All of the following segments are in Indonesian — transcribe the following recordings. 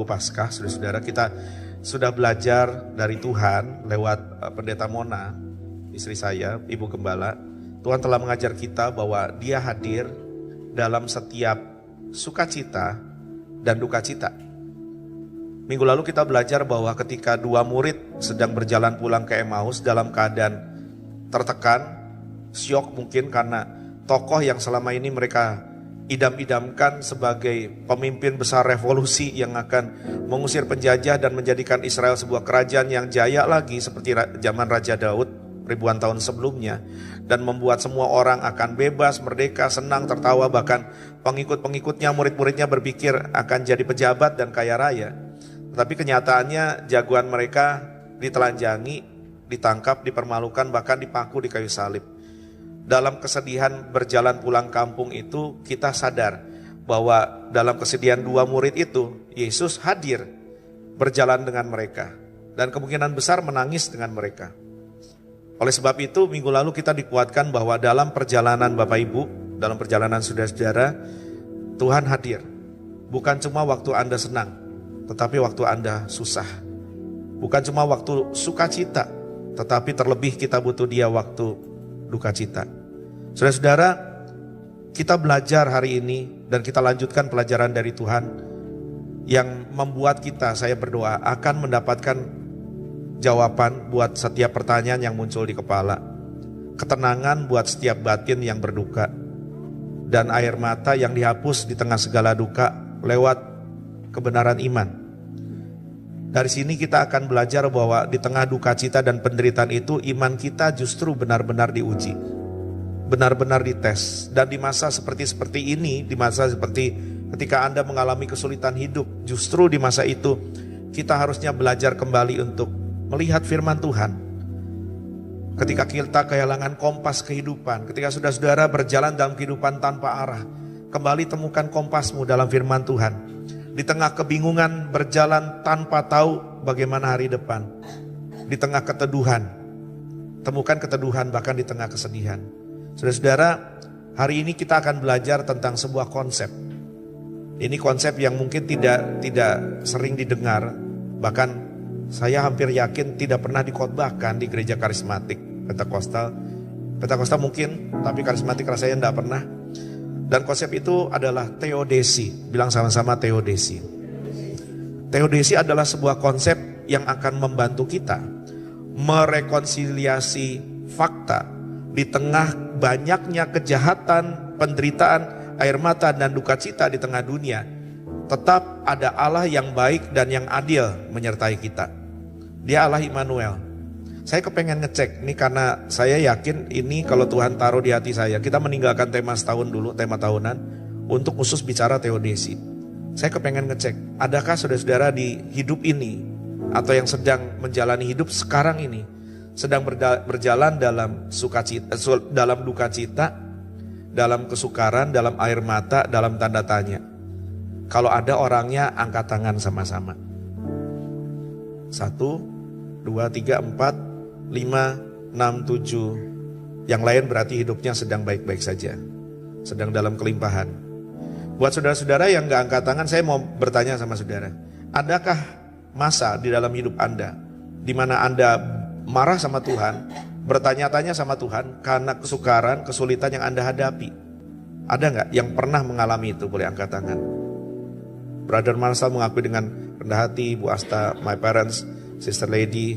Minggu Paskah, saudara-saudara, kita sudah belajar dari Tuhan lewat Pendeta Mona, istri saya, Ibu Gembala. Tuhan telah mengajar kita bahwa Dia hadir dalam setiap sukacita dan duka cita. Minggu lalu kita belajar bahwa ketika dua murid sedang berjalan pulang ke Emmaus dalam keadaan tertekan, syok mungkin karena tokoh yang selama ini mereka idam-idamkan sebagai pemimpin besar revolusi yang akan mengusir penjajah dan menjadikan Israel sebuah kerajaan yang jaya lagi seperti zaman Raja Daud ribuan tahun sebelumnya, dan membuat semua orang akan bebas, merdeka, senang, tertawa, bahkan pengikut-pengikutnya, murid-muridnya berpikir akan jadi pejabat dan kaya raya. Tapi kenyataannya jagoan mereka ditelanjangi, ditangkap, dipermalukan, bahkan dipaku di kayu salib. Dalam kesedihan berjalan pulang kampung itu, kita sadar bahwa dalam kesedihan dua murid itu, Yesus hadir berjalan dengan mereka, dan kemungkinan besar menangis dengan mereka. Oleh sebab itu, minggu lalu kita dikuatkan bahwa dalam perjalanan Bapak Ibu, dalam perjalanan saudara-saudara, Tuhan hadir. Bukan cuma waktu Anda senang, tetapi waktu Anda susah. Bukan cuma waktu sukacita, tetapi terlebih kita butuh Dia waktu duka cita. Saudara-saudara, kita belajar hari ini dan kita lanjutkan pelajaran dari Tuhan yang membuat kita, saya berdoa, akan mendapatkan jawaban buat setiap pertanyaan yang muncul di kepala, ketenangan buat setiap batin yang berduka, dan air mata yang dihapus di tengah segala duka lewat kebenaran iman. Dari sini kita akan belajar bahwa di tengah duka cita dan penderitaan itu, iman kita justru benar-benar diuji, benar-benar dites. Dan di masa seperti ini, di masa seperti ketika Anda mengalami kesulitan hidup, justru di masa itu kita harusnya belajar kembali untuk melihat firman Tuhan. Ketika kita kehilangan kompas kehidupan, ketika saudara-saudara berjalan dalam kehidupan tanpa arah, kembali temukan kompasmu dalam firman Tuhan. Di tengah kebingungan berjalan tanpa tahu bagaimana hari depan, di tengah keteduhan, temukan keteduhan bahkan di tengah kesedihan. Saudara-saudara, hari ini kita akan belajar tentang sebuah konsep. Ini konsep yang mungkin tidak sering didengar, bahkan saya hampir yakin tidak pernah dikhotbahkan di gereja karismatik Pentakosta mungkin, tapi karismatik rasanya tidak pernah. Dan konsep itu adalah teodesi. Bilang sama-sama teodesi. Teodesi adalah sebuah konsep yang akan membantu kita merekonsiliasi fakta di tengah banyaknya kejahatan, penderitaan, air mata dan duka cita di tengah dunia. Tetap ada Allah yang baik dan yang adil menyertai kita. Dia Allah Immanuel. Saya kepengen ngecek nih karena saya yakin ini kalau Tuhan taruh di hati saya. Kita meninggalkan tema setahun dulu, tema tahunan, untuk khusus bicara teodesi. Saya kepengen ngecek, adakah saudara-saudara di hidup ini atau yang sedang menjalani hidup sekarang ini sedang berjalan dalam sukacita, dalam duka cita, dalam kesukaran, dalam air mata, dalam tanda tanya. Kalau ada orangnya, angkat tangan sama-sama. 1, 2, 3, 4, 5, 6, 7. Yang lain berarti hidupnya sedang baik-baik saja, sedang dalam kelimpahan. Buat saudara-saudara yang gak angkat tangan, saya mau bertanya sama saudara. Adakah masa di dalam hidup Anda di mana Anda marah sama Tuhan, bertanya-tanya sama Tuhan karena kesukaran, kesulitan yang Anda hadapi? Ada gak yang pernah mengalami itu? Boleh angkat tangan. Brother Marcel mengakui dengan rendah hati, Bu Asta, my parents, Sister Lady,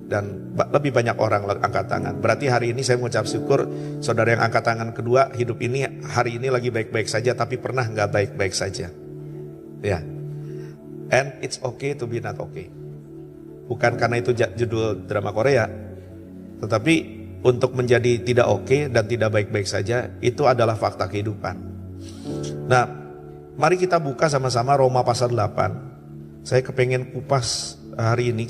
dan lebih banyak orang angkat tangan. Berarti hari ini saya mengucap syukur saudara yang angkat tangan kedua, hidup ini hari ini lagi baik-baik saja, tapi pernah gak baik-baik saja. Ya. And it's okay to be not okay. Bukan karena itu judul drama Korea, tetapi untuk menjadi tidak oke dan tidak baik-baik saja, itu adalah fakta kehidupan. Nah, mari kita buka sama-sama Roma pasal 8. Saya kepengen kupas hari ini,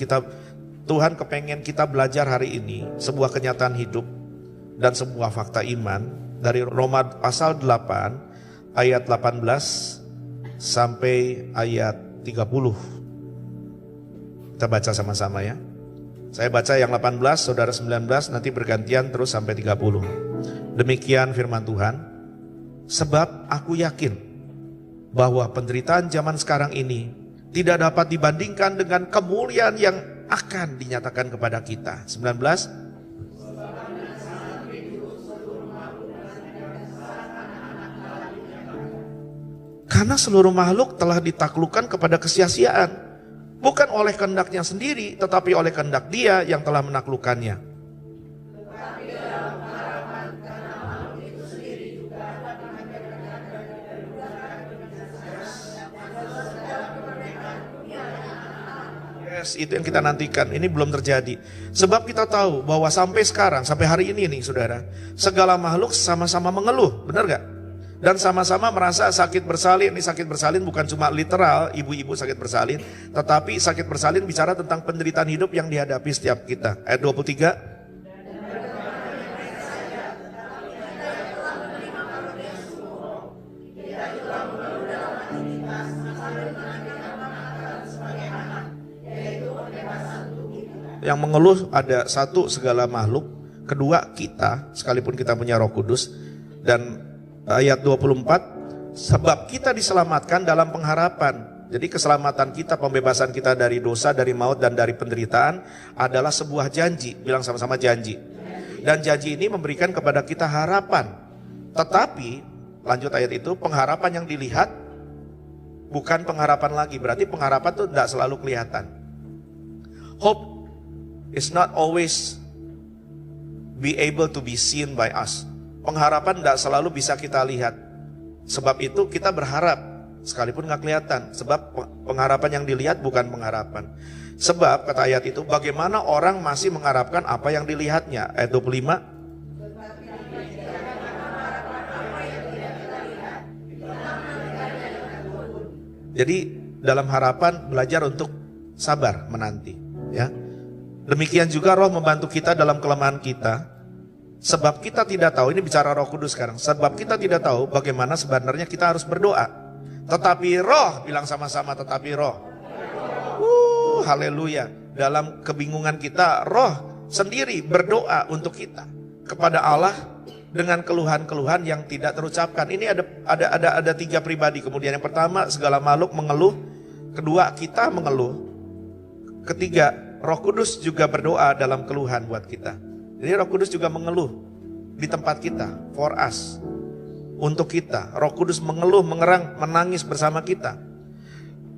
Tuhan kepengen kita belajar hari ini sebuah kenyataan hidup dan sebuah fakta iman dari Roma pasal 8 ayat 18 sampai ayat 30. Kita baca sama-sama ya. Saya baca yang 18, saudara 19, nanti bergantian terus sampai 30. Demikian firman Tuhan. Sebab aku yakin bahwa penderitaan zaman sekarang ini tidak dapat dibandingkan dengan kemuliaan yang akan dinyatakan kepada kita. 19. Karena seluruh makhluk telah ditaklukkan kepada kesia-siaan, bukan oleh kehendaknya sendiri, tetapi oleh kehendak Dia yang telah menaklukkannya. Yes, itu yang kita nantikan. Ini belum terjadi. Sebab kita tahu bahwa sampai sekarang, sampai hari ini nih saudara, segala makhluk sama-sama mengeluh, benar gak? Dan sama-sama merasa sakit bersalin. Ini sakit bersalin bukan cuma literal, ibu-ibu sakit bersalin, tetapi sakit bersalin bicara tentang penderitaan hidup yang dihadapi setiap kita. Ayat 23. Yang mengeluh ada satu, segala makhluk. Kedua, kita, sekalipun kita punya Roh Kudus. Dan ayat 24, sebab kita diselamatkan dalam pengharapan. Jadi keselamatan kita, pembebasan kita dari dosa, dari maut, dan dari penderitaan adalah sebuah janji. Bilang sama-sama janji. Dan janji ini memberikan kepada kita harapan. Tetapi, lanjut ayat itu, pengharapan yang dilihat bukan pengharapan lagi. Berarti pengharapan itu tidak selalu kelihatan. Hope is not always be able to be seen by us. Pengharapan tidak selalu bisa kita lihat. Sebab itu kita berharap, sekalipun nggak kelihatan. Sebab pengharapan yang dilihat bukan pengharapan. Sebab kata ayat itu, bagaimana orang masih mengharapkan apa yang dilihatnya. Ayat 25. Jadi dalam harapan belajar untuk sabar menanti. Ya. Demikian juga Roh membantu kita dalam kelemahan kita. Sebab kita tidak tahu, ini bicara Roh Kudus sekarang. Sebab kita tidak tahu bagaimana sebenarnya kita harus berdoa. Tetapi Roh, bilang sama-sama tetapi Roh. Haleluya. Dalam kebingungan kita, Roh sendiri berdoa untuk kita kepada Allah dengan keluhan-keluhan yang tidak terucapkan. Ini ada tiga pribadi. Kemudian yang pertama, segala makhluk mengeluh. Kedua, kita mengeluh. Ketiga, Roh Kudus juga berdoa dalam keluhan buat kita. Jadi Roh Kudus juga mengeluh di tempat kita, for us, untuk kita. Roh Kudus mengeluh, mengerang, menangis bersama kita.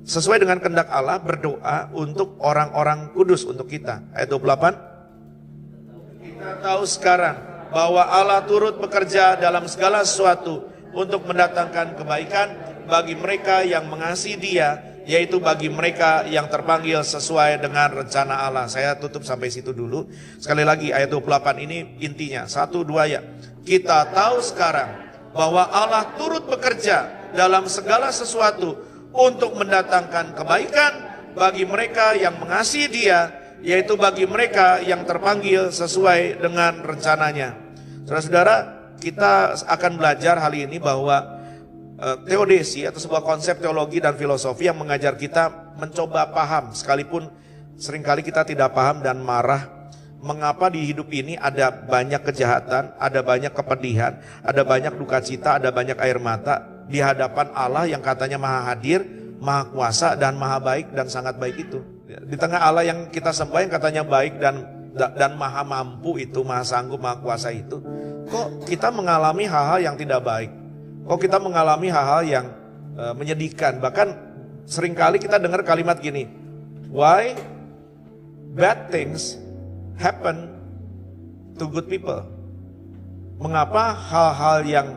Sesuai dengan kehendak Allah, berdoa untuk orang-orang kudus untuk kita. Ayat 28. Kita tahu sekarang bahwa Allah turut bekerja dalam segala sesuatu untuk mendatangkan kebaikan bagi mereka yang mengasihi Dia, yaitu bagi mereka yang terpanggil sesuai dengan rencana Allah. Saya tutup sampai situ dulu. Sekali lagi ayat 28 ini intinya. 1, 2 ya. Kita tahu sekarang bahwa Allah turut bekerja dalam segala sesuatu untuk mendatangkan kebaikan bagi mereka yang mengasihi Dia, yaitu bagi mereka yang terpanggil sesuai dengan rencananya. Saudara-saudara, kita akan belajar hari ini bahwa teodesi atau sebuah konsep teologi dan filosofi yang mengajar kita mencoba paham, sekalipun seringkali kita tidak paham dan marah, mengapa di hidup ini ada banyak kejahatan, ada banyak kepedihan, ada banyak duka cita, ada banyak air mata di hadapan Allah yang katanya maha hadir, maha kuasa dan maha baik dan sangat baik itu. Di tengah Allah yang kita sembah yang katanya baik dan maha mampu itu, maha sanggup, maha kuasa itu, kok kita mengalami hal-hal yang tidak baik? Kok kita mengalami hal-hal yang menyedihkan? Bahkan seringkali kita dengar kalimat gini, why bad things happen to good people? Mengapa hal-hal yang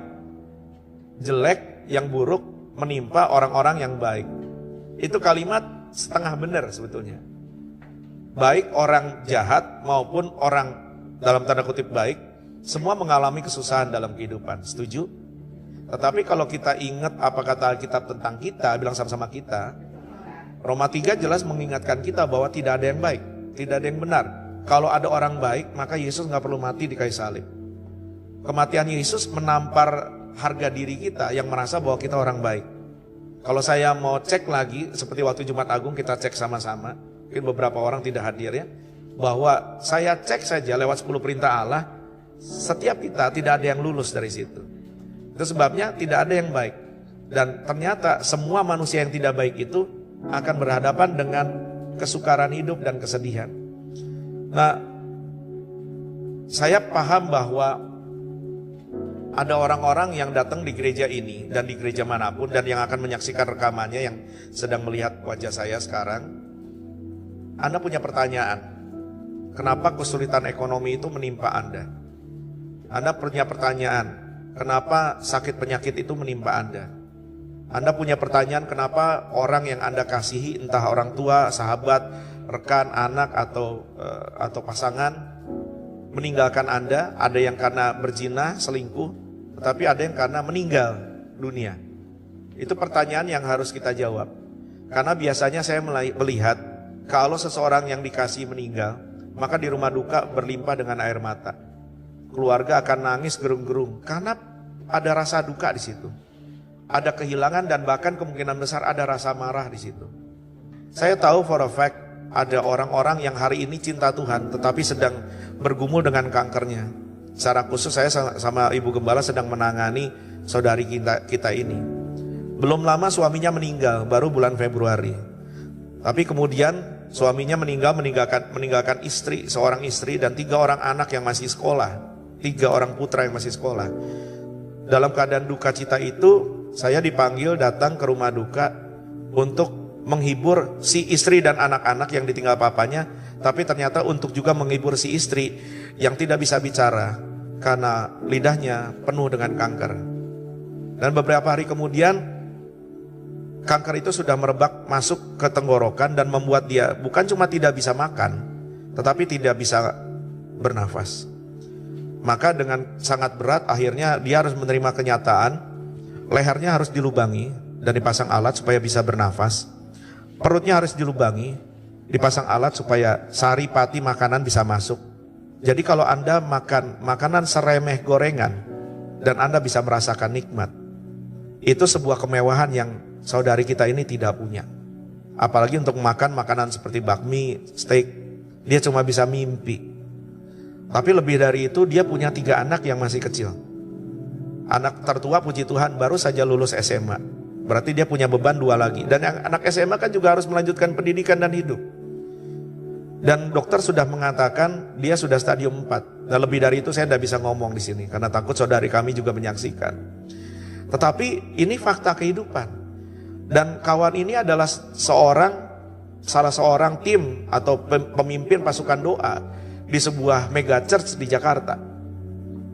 jelek, yang buruk menimpa orang-orang yang baik? Itu kalimat setengah benar sebetulnya. Baik orang jahat maupun orang dalam tanda kutip baik, semua mengalami kesusahan dalam kehidupan. Setuju? Tetapi kalau kita ingat apa kata Alkitab tentang kita, bilang sama-sama kita, Roma 3 jelas mengingatkan kita bahwa tidak ada yang baik, tidak ada yang benar. Kalau ada orang baik, maka Yesus gak perlu mati di kayu salib. Kematian Yesus menampar harga diri kita yang merasa bahwa kita orang baik. Kalau saya mau cek lagi, seperti waktu Jumat Agung kita cek sama-sama, mungkin beberapa orang tidak hadir ya, bahwa saya cek saja lewat 10 perintah Allah, setiap kita tidak ada yang lulus dari situ. Itu sebabnya tidak ada yang baik. Dan ternyata semua manusia yang tidak baik itu akan berhadapan dengan kesukaran hidup dan kesedihan. Nah, saya paham bahwa ada orang-orang yang datang di gereja ini dan di gereja manapun dan yang akan menyaksikan rekamannya yang sedang melihat wajah saya sekarang. Anda punya pertanyaan, kenapa kesulitan ekonomi itu menimpa Anda? Anda punya pertanyaan, kenapa sakit penyakit itu menimpa Anda? Anda punya pertanyaan, kenapa orang yang Anda kasihi, entah orang tua, sahabat, rekan, anak, atau pasangan, meninggalkan Anda? Ada yang karena berzina, selingkuh, tetapi ada yang karena meninggal dunia. Itu pertanyaan yang harus kita jawab. Karena biasanya saya melihat, kalau seseorang yang dikasih meninggal, maka di rumah duka berlimpah dengan air mata. Keluarga akan nangis gerung-gerung, karena ada rasa duka di situ. Ada kehilangan dan bahkan kemungkinan besar ada rasa marah di situ. Saya tahu for a fact ada orang-orang yang hari ini cinta Tuhan tetapi sedang bergumul dengan kankernya. Secara khusus saya sama Ibu Gembala sedang menangani saudari kita ini. Belum lama suaminya meninggal, baru bulan Februari. Tapi kemudian suaminya meninggalkan istri, seorang istri dan 3 orang anak yang masih sekolah. 3 orang putra yang masih sekolah. Dalam keadaan duka cita itu, saya dipanggil datang ke rumah duka untuk menghibur si istri dan anak-anak yang ditinggal papanya, tapi ternyata untuk juga menghibur si istri yang tidak bisa bicara karena lidahnya penuh dengan kanker. Dan beberapa hari kemudian kanker itu sudah merebak masuk ke tenggorokan dan membuat dia bukan cuma tidak bisa makan, tetapi tidak bisa bernafas. Maka dengan sangat berat akhirnya dia harus menerima kenyataan lehernya harus dilubangi dan dipasang alat supaya bisa bernafas. Perutnya harus dilubangi, dipasang alat supaya sari pati makanan bisa masuk. Jadi kalau Anda makan makanan seremeh gorengan dan Anda bisa merasakan nikmat, itu sebuah kemewahan yang saudari kita ini tidak punya. Apalagi untuk makan makanan seperti bakmi, steak, dia cuma bisa mimpi. Tapi lebih dari itu dia punya 3 anak yang masih kecil. Anak tertua puji Tuhan baru saja lulus SMA. Berarti dia punya beban 2 lagi. Dan yang anak SMA kan juga harus melanjutkan pendidikan dan hidup. Dan dokter sudah mengatakan dia sudah stadium 4. Dan lebih dari itu saya tidak bisa ngomong di sini karena takut saudari kami juga menyaksikan. Tetapi ini fakta kehidupan. Dan kawan ini adalah salah seorang tim atau pemimpin pasukan doa di sebuah mega church di Jakarta.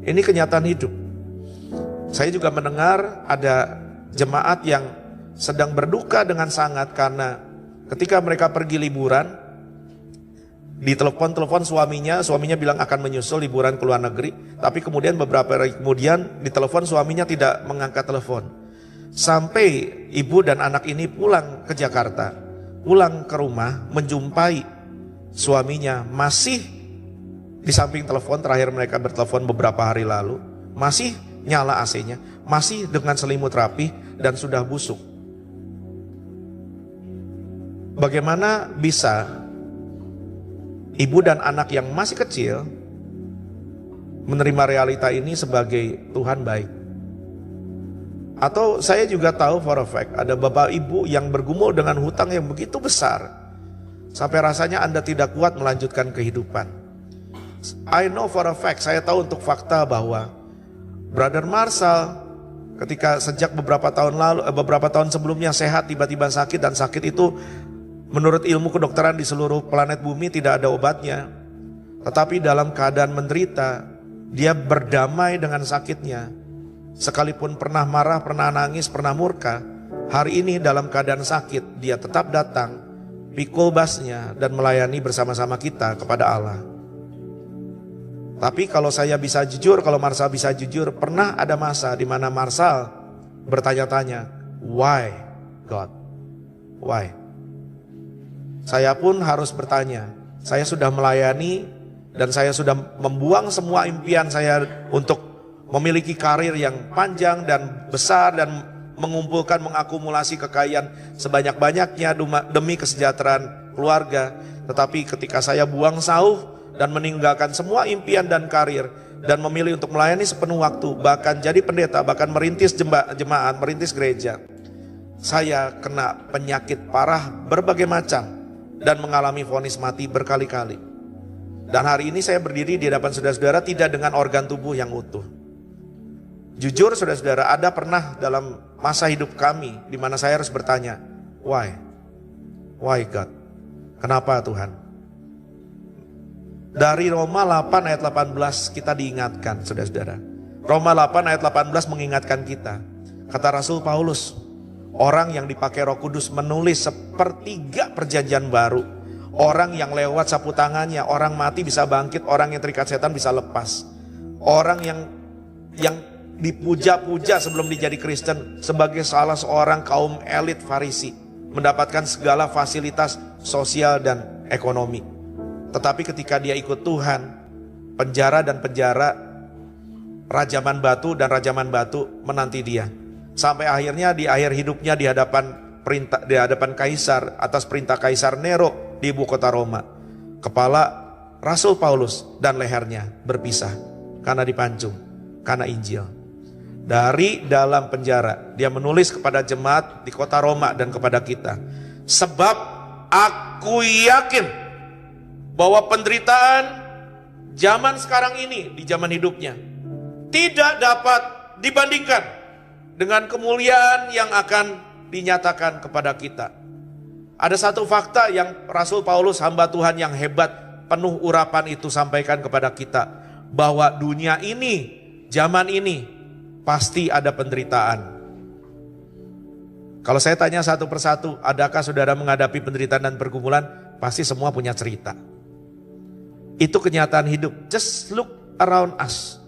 Ini kenyataan hidup. Saya juga mendengar ada jemaat yang sedang berduka dengan sangat karena ketika mereka pergi liburan, ditelepon suaminya bilang akan menyusul liburan ke luar negeri, tapi kemudian beberapa hari kemudian ditelepon suaminya tidak mengangkat telepon. Sampai ibu dan anak ini pulang ke Jakarta, pulang ke rumah menjumpai suaminya masih di samping telepon, terakhir mereka bertelepon beberapa hari lalu, masih nyala AC-nya, masih dengan selimut rapi dan sudah busuk. Bagaimana bisa ibu dan anak yang masih kecil menerima realita ini sebagai Tuhan baik? Atau saya juga tahu for a fact ada bapak ibu yang bergumul dengan hutang yang begitu besar sampai rasanya Anda tidak kuat melanjutkan kehidupan. I know for a fact, saya tahu untuk fakta bahwa Brother Marshall ketika sejak beberapa tahun sebelumnya sehat, tiba-tiba sakit, dan sakit itu menurut ilmu kedokteran di seluruh planet bumi tidak ada obatnya. Tetapi dalam keadaan menderita, dia berdamai dengan sakitnya. Sekalipun pernah marah, pernah nangis, pernah murka, hari ini dalam keadaan sakit dia tetap datang, pikul basnya dan melayani bersama-sama kita kepada Allah. Tapi kalau saya bisa jujur, kalau Marshall bisa jujur, pernah ada masa di mana Marshall bertanya-tanya, why God? Why? Saya pun harus bertanya. Saya sudah melayani dan saya sudah membuang semua impian saya untuk memiliki karir yang panjang dan besar dan mengumpulkan, mengakumulasi kekayaan sebanyak-banyaknya demi kesejahteraan keluarga. Tetapi ketika saya buang sauh dan meninggalkan semua impian dan karir dan memilih untuk melayani sepenuh waktu, bahkan jadi pendeta, bahkan merintis jemaat, merintis gereja, Saya kena penyakit parah berbagai macam dan mengalami vonis mati berkali-kali. Dan hari ini saya berdiri di hadapan saudara-saudara tidak dengan organ tubuh yang utuh. Jujur saudara-saudara, ada pernah dalam masa hidup kami di mana saya harus bertanya, why? Why God? Kenapa Tuhan? Dari Roma 8 ayat 18 kita diingatkan saudara-saudara. Roma 8 ayat 18 mengingatkan kita. Kata Rasul Paulus, orang yang dipakai Roh Kudus menulis sepertiga perjanjian baru. Orang yang lewat sapu tangannya, orang mati bisa bangkit, orang yang terikat setan bisa lepas. Orang yang dipuja-puja sebelum dijadi Kristen sebagai salah seorang kaum elit Farisi, mendapatkan segala fasilitas sosial dan ekonomi. Tetapi ketika dia ikut Tuhan, penjara dan penjara, rajaman batu dan rajaman batu menanti dia. Sampai akhirnya di akhir hidupnya di hadapan kaisar, atas perintah Kaisar Nero di ibu kota Roma, kepala Rasul Paulus dan lehernya berpisah karena dipancung, karena Injil. Dari dalam penjara dia menulis kepada jemaat di kota Roma dan kepada kita, sebab aku yakin bahwa penderitaan zaman sekarang ini, di zaman hidupnya, tidak dapat dibandingkan dengan kemuliaan yang akan dinyatakan kepada kita. Ada satu fakta yang Rasul Paulus, hamba Tuhan yang hebat, penuh urapan itu sampaikan kepada kita, bahwa dunia ini, zaman ini pasti ada penderitaan. Kalau saya tanya satu persatu, adakah saudara menghadapi penderitaan dan pergumulan? Pasti semua punya cerita. Itu kenyataan hidup. Just look around us.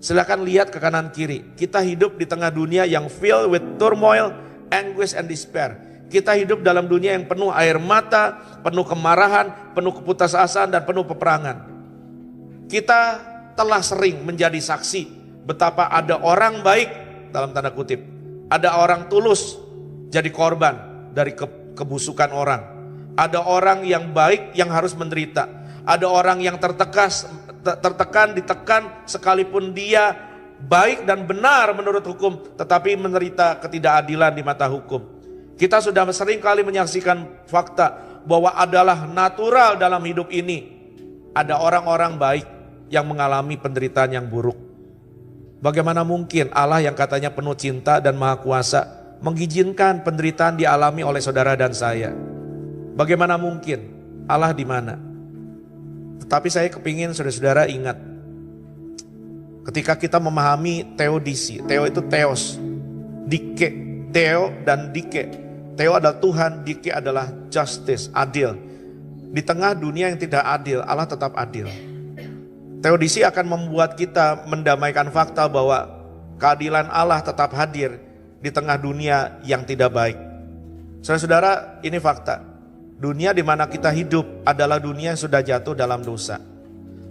Silakan lihat ke kanan kiri. Kita hidup di tengah dunia yang filled with turmoil, anguish and despair. Kita hidup dalam dunia yang penuh air mata, penuh kemarahan, penuh keputusasaan dan penuh peperangan. Kita telah sering menjadi saksi betapa ada orang baik, dalam tanda kutip, ada orang tulus jadi korban dari kebusukan orang. Ada orang yang baik yang harus menderita. Ada orang yang tertekan, ditekan sekalipun dia baik dan benar menurut hukum, tetapi menderita ketidakadilan di mata hukum. Kita sudah sering kali menyaksikan fakta bahwa adalah natural dalam hidup ini. Ada orang-orang baik yang mengalami penderitaan yang buruk. Bagaimana mungkin Allah yang katanya penuh cinta dan maha kuasa mengizinkan penderitaan dialami oleh saudara dan saya? Bagaimana mungkin? Allah di mana? Tetapi saya kepingin saudara-saudara ingat, ketika kita memahami teodisi, teo itu theos, dike, teo dan dike. Teo adalah Tuhan, dike adalah justice, adil. Di tengah dunia yang tidak adil, Allah tetap adil. Teodisi akan membuat kita mendamaikan fakta bahwa keadilan Allah tetap hadir di tengah dunia yang tidak baik. Saudara-saudara, ini fakta. Dunia di mana kita hidup adalah dunia yang sudah jatuh dalam dosa.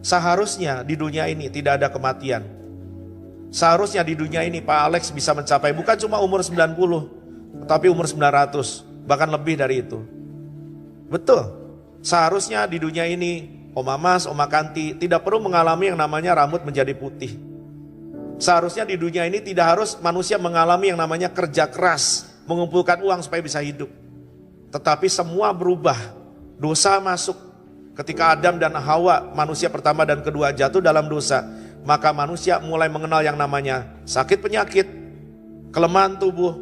Seharusnya di dunia ini tidak ada kematian. Seharusnya di dunia ini Pak Alex bisa mencapai bukan cuma umur 90, tetapi umur 900, bahkan lebih dari itu. Betul. Seharusnya di dunia ini Oma Mas, Oma Kanti tidak perlu mengalami yang namanya rambut menjadi putih. Seharusnya di dunia ini tidak harus manusia mengalami yang namanya kerja keras, mengumpulkan uang supaya bisa hidup. Tetapi semua berubah, dosa masuk. Ketika Adam dan Hawa, manusia pertama dan kedua jatuh dalam dosa, maka manusia mulai mengenal yang namanya sakit penyakit, kelemahan tubuh,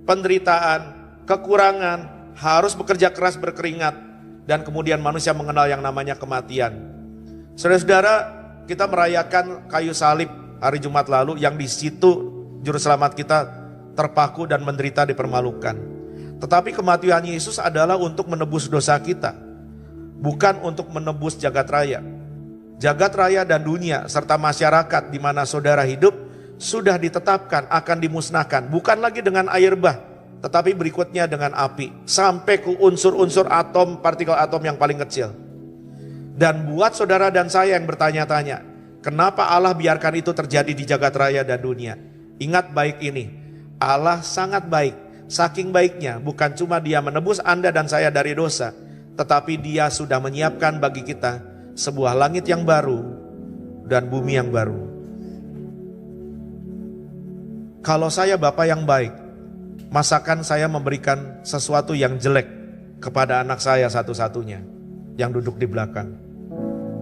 penderitaan, kekurangan, harus bekerja keras berkeringat, dan kemudian manusia mengenal yang namanya kematian. Saudara-saudara, kita merayakan kayu salib hari Jumat lalu yang di situ juru selamat kita terpaku dan menderita dipermalukan. Tetapi kematian Yesus adalah untuk menebus dosa kita, bukan untuk menebus jagat raya. Jagat raya dan dunia serta masyarakat di mana saudara hidup sudah ditetapkan akan dimusnahkan, bukan lagi dengan air bah, tetapi berikutnya dengan api, sampai ke unsur-unsur atom, partikel atom yang paling kecil. Dan buat saudara dan saya yang bertanya-tanya, kenapa Allah biarkan itu terjadi di jagat raya dan dunia? Ingat baik ini, Allah sangat baik. Saking baiknya, bukan cuma Dia menebus Anda dan saya dari dosa, tetapi Dia sudah menyiapkan bagi kita sebuah langit yang baru dan bumi yang baru. Kalau saya Bapak yang baik, Masakan saya memberikan sesuatu yang jelek kepada anak saya satu-satunya yang duduk di belakang.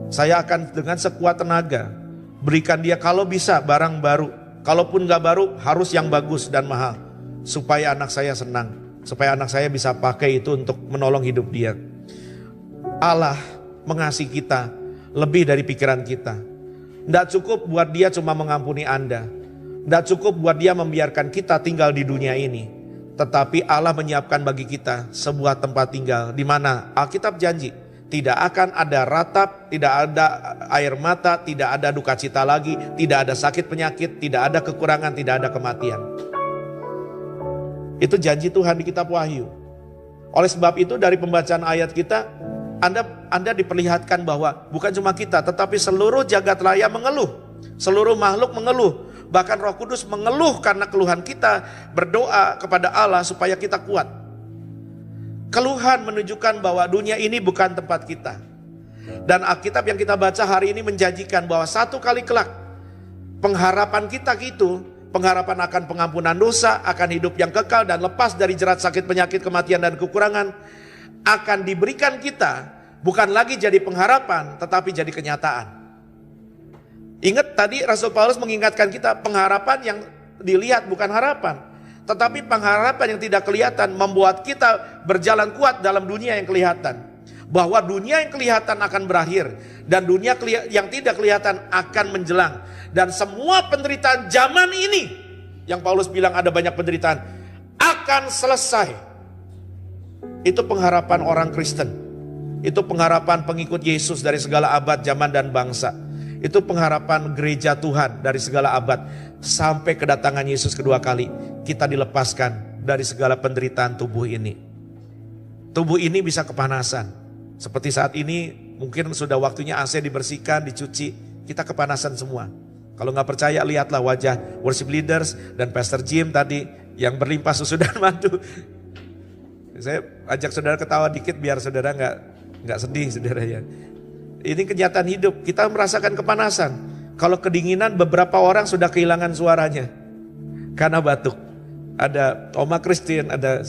Saya akan dengan sekuat tenaga berikan dia kalau bisa barang baru. Kalaupun gak baru harus yang bagus dan mahal. Supaya anak saya senang. Supaya anak saya bisa pakai itu untuk menolong hidup dia. Allah mengasihi kita lebih dari pikiran kita. Tidak cukup buat dia cuma mengampuni Anda. Tidak cukup buat dia membiarkan kita tinggal di dunia ini. Tetapi Allah menyiapkan bagi kita sebuah tempat tinggal di mana Alkitab janji tidak akan ada ratap, tidak ada air mata, tidak ada duka cita lagi, tidak ada sakit penyakit, tidak ada kekurangan, tidak ada kematian. Itu janji Tuhan di kitab Wahyu. Oleh sebab itu dari pembacaan ayat kita, Anda diperlihatkan bahwa bukan cuma kita, tetapi seluruh jagat raya mengeluh. Seluruh makhluk mengeluh. Bahkan Roh Kudus mengeluh karena keluhan kita, berdoa kepada Allah supaya kita kuat. Keluhan menunjukkan bahwa dunia ini bukan tempat kita. Dan Alkitab yang kita baca hari ini menjanjikan bahwa satu kali kelak pengharapan kita gitu, pengharapan akan pengampunan dosa, akan hidup yang kekal dan lepas dari jerat sakit penyakit kematian dan kekurangan, akan diberikan kita bukan lagi jadi pengharapan tetapi jadi kenyataan. Ingat tadi Rasul Paulus mengingatkan kita pengharapan yang dilihat bukan harapan. Tetapi pengharapan yang tidak kelihatan membuat kita berjalan kuat dalam dunia yang kelihatan. Bahwa dunia yang kelihatan akan berakhir. Dan dunia yang tidak kelihatan akan menjelang. Dan semua penderitaan zaman ini, yang Paulus bilang ada banyak penderitaan, akan selesai. Itu pengharapan orang Kristen. Itu pengharapan pengikut Yesus dari segala abad, zaman dan bangsa. Itu pengharapan gereja Tuhan dari segala abad sampai kedatangan Yesus kedua kali. Kita dilepaskan dari segala penderitaan tubuh ini. Tubuh ini bisa kepanasan. Seperti saat ini mungkin sudah waktunya AC dibersihkan, dicuci. Kita kepanasan semua. Kalau nggak percaya lihatlah wajah worship leaders dan Pastor Jim tadi yang berlimpah susu dan madu. Saya ajak saudara ketawa dikit biar saudara nggak sedih saudara ya. Ini kenyataan hidup, kita merasakan kepanasan. Kalau kedinginan beberapa orang sudah kehilangan suaranya karena batuk. Ada Oma Christine, ada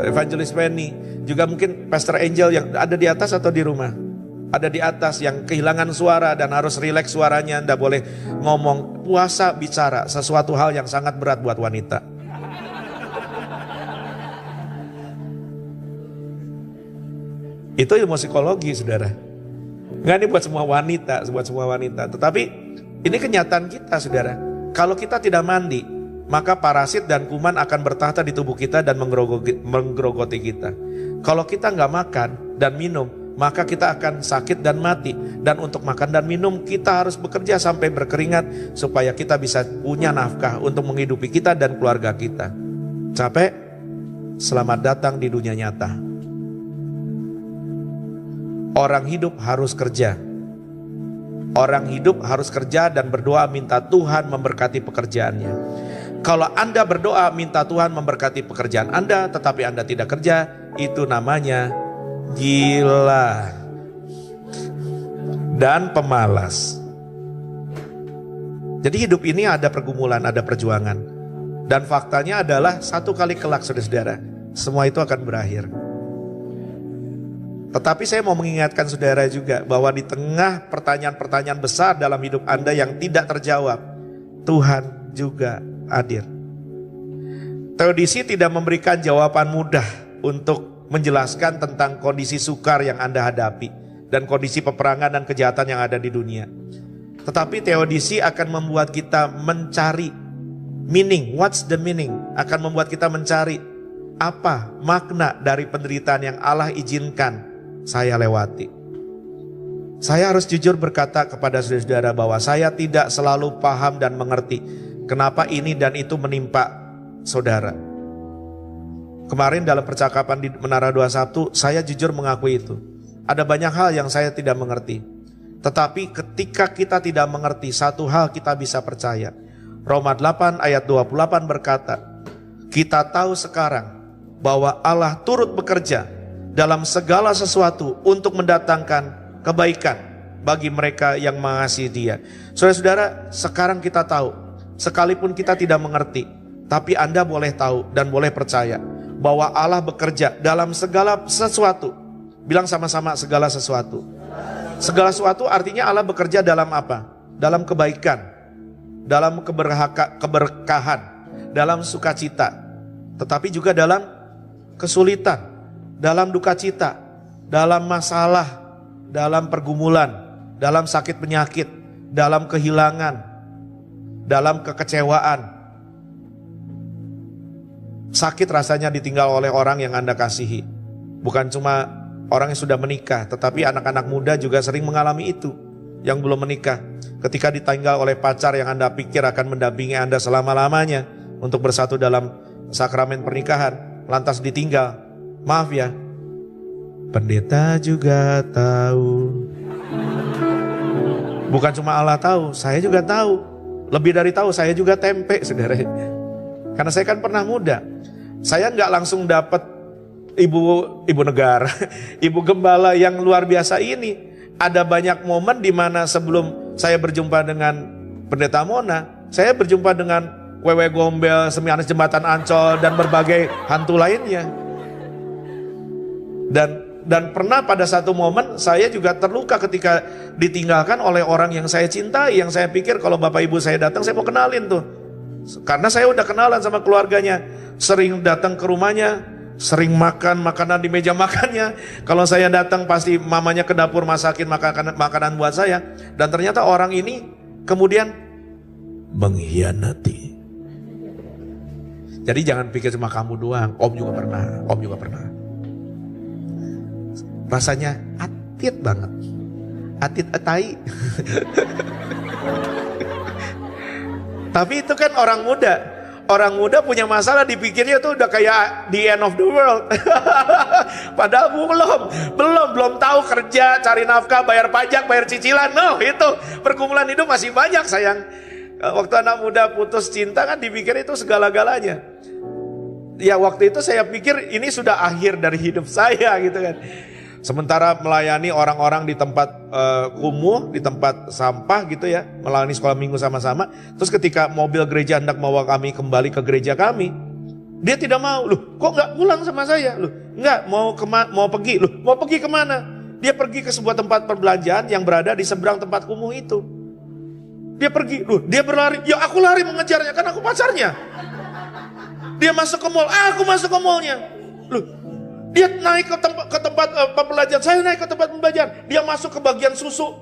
Evangelist Penny, juga mungkin Pastor Angel yang ada di atas atau di rumah. Ada di atas yang kehilangan suara dan harus rileks suaranya, tidak boleh ngomong. Puasa bicara sesuatu hal yang sangat berat buat wanita. Itu ilmu psikologi saudara. Enggak, ini buat semua wanita, Tetapi ini kenyataan kita saudara. Kalau kita tidak mandi, maka parasit dan kuman akan bertahta di tubuh kita dan menggerogoti kita. Kalau kita nggak makan dan minum, maka kita akan sakit dan mati. Dan untuk makan dan minum kita harus bekerja sampai berkeringat supaya kita bisa punya nafkah untuk menghidupi kita dan keluarga kita. Capek? Selamat datang di dunia nyata. Orang hidup harus kerja. Orang hidup harus kerja dan berdoa minta Tuhan memberkati pekerjaannya. Kalau Anda berdoa minta Tuhan memberkati pekerjaan Anda, tetapi Anda tidak kerja, itu namanya gila dan pemalas. Jadi hidup ini ada pergumulan, ada perjuangan. Dan faktanya adalah satu kali kelak saudara-saudara, semua itu akan berakhir. Tetapi saya mau mengingatkan saudara juga bahwa di tengah pertanyaan-pertanyaan besar dalam hidup Anda yang tidak terjawab, Tuhan juga hadir. Teodisi tidak memberikan jawaban mudah untuk menjelaskan tentang kondisi sukar yang Anda hadapi dan kondisi peperangan dan kejahatan yang ada di dunia. Tetapi teodisi akan membuat kita mencari meaning, what's the meaning? Akan membuat kita mencari apa makna dari penderitaan yang Allah izinkan saya lewati. Saya harus jujur berkata kepada saudara-saudara bahwa saya tidak selalu paham dan mengerti kenapa ini dan itu menimpa saudara. Kemarin dalam percakapan di Menara 21, saya jujur mengakui itu. Ada banyak hal yang saya tidak mengerti. Tetapi ketika kita tidak mengerti, satu hal kita bisa percaya. Roma 8 ayat 28 berkata, kita tahu sekarang bahwa Allah turut bekerja dalam segala sesuatu untuk mendatangkan kebaikan bagi mereka yang mengasihi Dia. Saudara-saudara, sekarang kita tahu, sekalipun kita tidak mengerti, Tapi Anda boleh tahu dan boleh percaya bahwa Allah bekerja dalam segala sesuatu. Bilang sama-sama, segala sesuatu. Segala sesuatu artinya Allah bekerja dalam apa? Dalam kebaikan, dalam keberkahan, dalam sukacita. Tetapi juga dalam kesulitan, dalam duka cita, dalam masalah, dalam pergumulan, dalam sakit penyakit, dalam kehilangan, dalam kekecewaan. Sakit rasanya ditinggal oleh orang yang Anda kasihi. Bukan cuma orang yang sudah menikah, tetapi anak-anak muda juga sering mengalami itu. Yang belum menikah, ketika ditinggal oleh pacar yang Anda pikir akan mendampingi Anda selama-lamanya untuk bersatu dalam sakramen pernikahan, lantas ditinggal. Maaf ya, pendeta juga tahu. Bukan cuma Allah tahu, saya juga tahu. Lebih dari tahu, saya juga tempe, saudara. Karena saya kan pernah muda. Saya nggak langsung dapat ibu negara, ibu gembala yang luar biasa ini. Ada banyak momen di mana sebelum saya berjumpa dengan Pendeta Mona, saya berjumpa dengan Wewe Gombel, Semianis Jembatan Ancol, dan berbagai hantu lainnya. Dan pernah pada satu momen saya juga terluka ketika ditinggalkan oleh orang yang saya cintai, yang saya pikir kalau Bapak Ibu saya datang saya mau kenalin tuh. Karena saya udah kenalan sama keluarganya, sering datang ke rumahnya, sering makan makanan di meja makannya. Kalau saya datang pasti mamanya ke dapur masakin makanan buat saya. Dan ternyata orang ini kemudian mengkhianati. Jadi jangan pikir cuma kamu doang, Om juga pernah. Rasanya atit banget, atit atai. Tapi itu kan orang muda. Orang muda punya masalah, dipikirnya tuh udah kayak the end of the world. Padahal belum tahu kerja, cari nafkah, bayar pajak, bayar cicilan. No, itu pergumulan hidup masih banyak sayang. Waktu anak muda putus cinta kan dipikir itu segala-galanya. Ya waktu itu saya pikir ini sudah akhir dari hidup saya gitu kan. Sementara melayani orang-orang di tempat kumuh, di tempat sampah gitu ya, melayani sekolah minggu sama-sama. Terus ketika mobil gereja hendak membawa kami kembali ke gereja kami, dia tidak mau. Loh, kok nggak pulang sama saya? Loh, nggak mau pergi. Loh, mau pergi kemana? Dia pergi ke sebuah tempat perbelanjaan yang berada di seberang tempat kumuh itu. Dia pergi, loh, dia berlari. Ya aku lari mengejarnya, kan aku pacarnya. Dia masuk ke mall, aku masuk ke mallnya. Loh, dia naik ke tempat pembelajaran, saya naik ke tempat pembelajaran. Dia masuk ke bagian susu.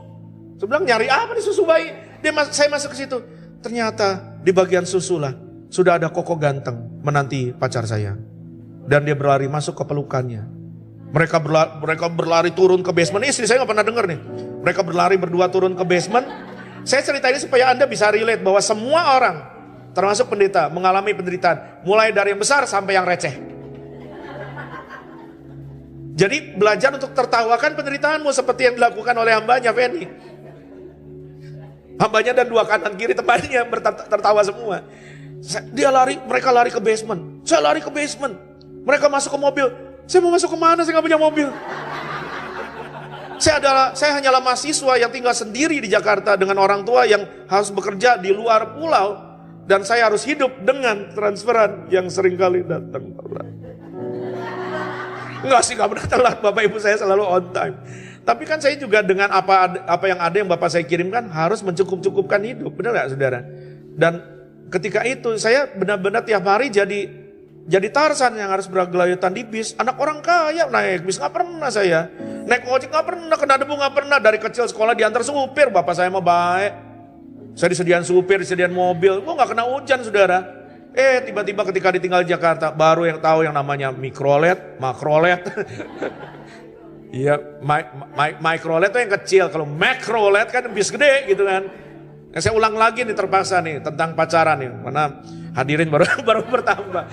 Saya bilang nyari apa nih susu bayi? Saya masuk ke situ. Ternyata di bagian susu lah sudah ada koko ganteng menanti pacar saya. Dan dia berlari masuk ke pelukannya. Mereka berlari turun ke basement. Istri saya nggak pernah dengar nih. Mereka berlari berdua turun ke basement. Saya cerita ini supaya Anda bisa relate bahwa semua orang, termasuk pendeta, mengalami penderitaan. Mulai dari yang besar sampai yang receh. Jadi belajar untuk tertawakan penderitaanmu seperti yang dilakukan oleh hambanya Feni. Hambanya dan dua kanan kiri temannya tertawa semua. Mereka lari ke basement. Saya lari ke basement. Mereka masuk ke mobil. Saya mau masuk kemana? Saya gak punya mobil. Saya hanyalah mahasiswa yang tinggal sendiri di Jakarta dengan orang tua yang harus bekerja di luar pulau. Dan saya harus hidup dengan transferan yang seringkali datang telat. Enggak sih, gak pernah telat. Bapak ibu saya selalu on time. Tapi kan saya juga dengan apa yang ada yang Bapak saya kirimkan harus mencukup-cukupkan hidup. Benar gak saudara? Dan ketika itu saya benar-benar tiap hari jadi Tarzan yang harus bergelayutan di bis. Anak orang kaya naik bis, gak pernah saya. Naik ojek gak pernah, kena debu gak pernah. Dari kecil sekolah diantar supir, Bapak saya mah baik. Saya disediakan supir, disediakan mobil. Kok gak kena hujan saudara? Tiba-tiba ketika ditinggal di Jakarta, baru yang tahu yang namanya mikrolet, makrolet. Iya, mikrolet itu yang kecil. Kalau makrolet kan bis gede gitu kan. Nah, saya ulang lagi nih terpaksa nih tentang pacaran nih. Mana hadirin baru bertambah.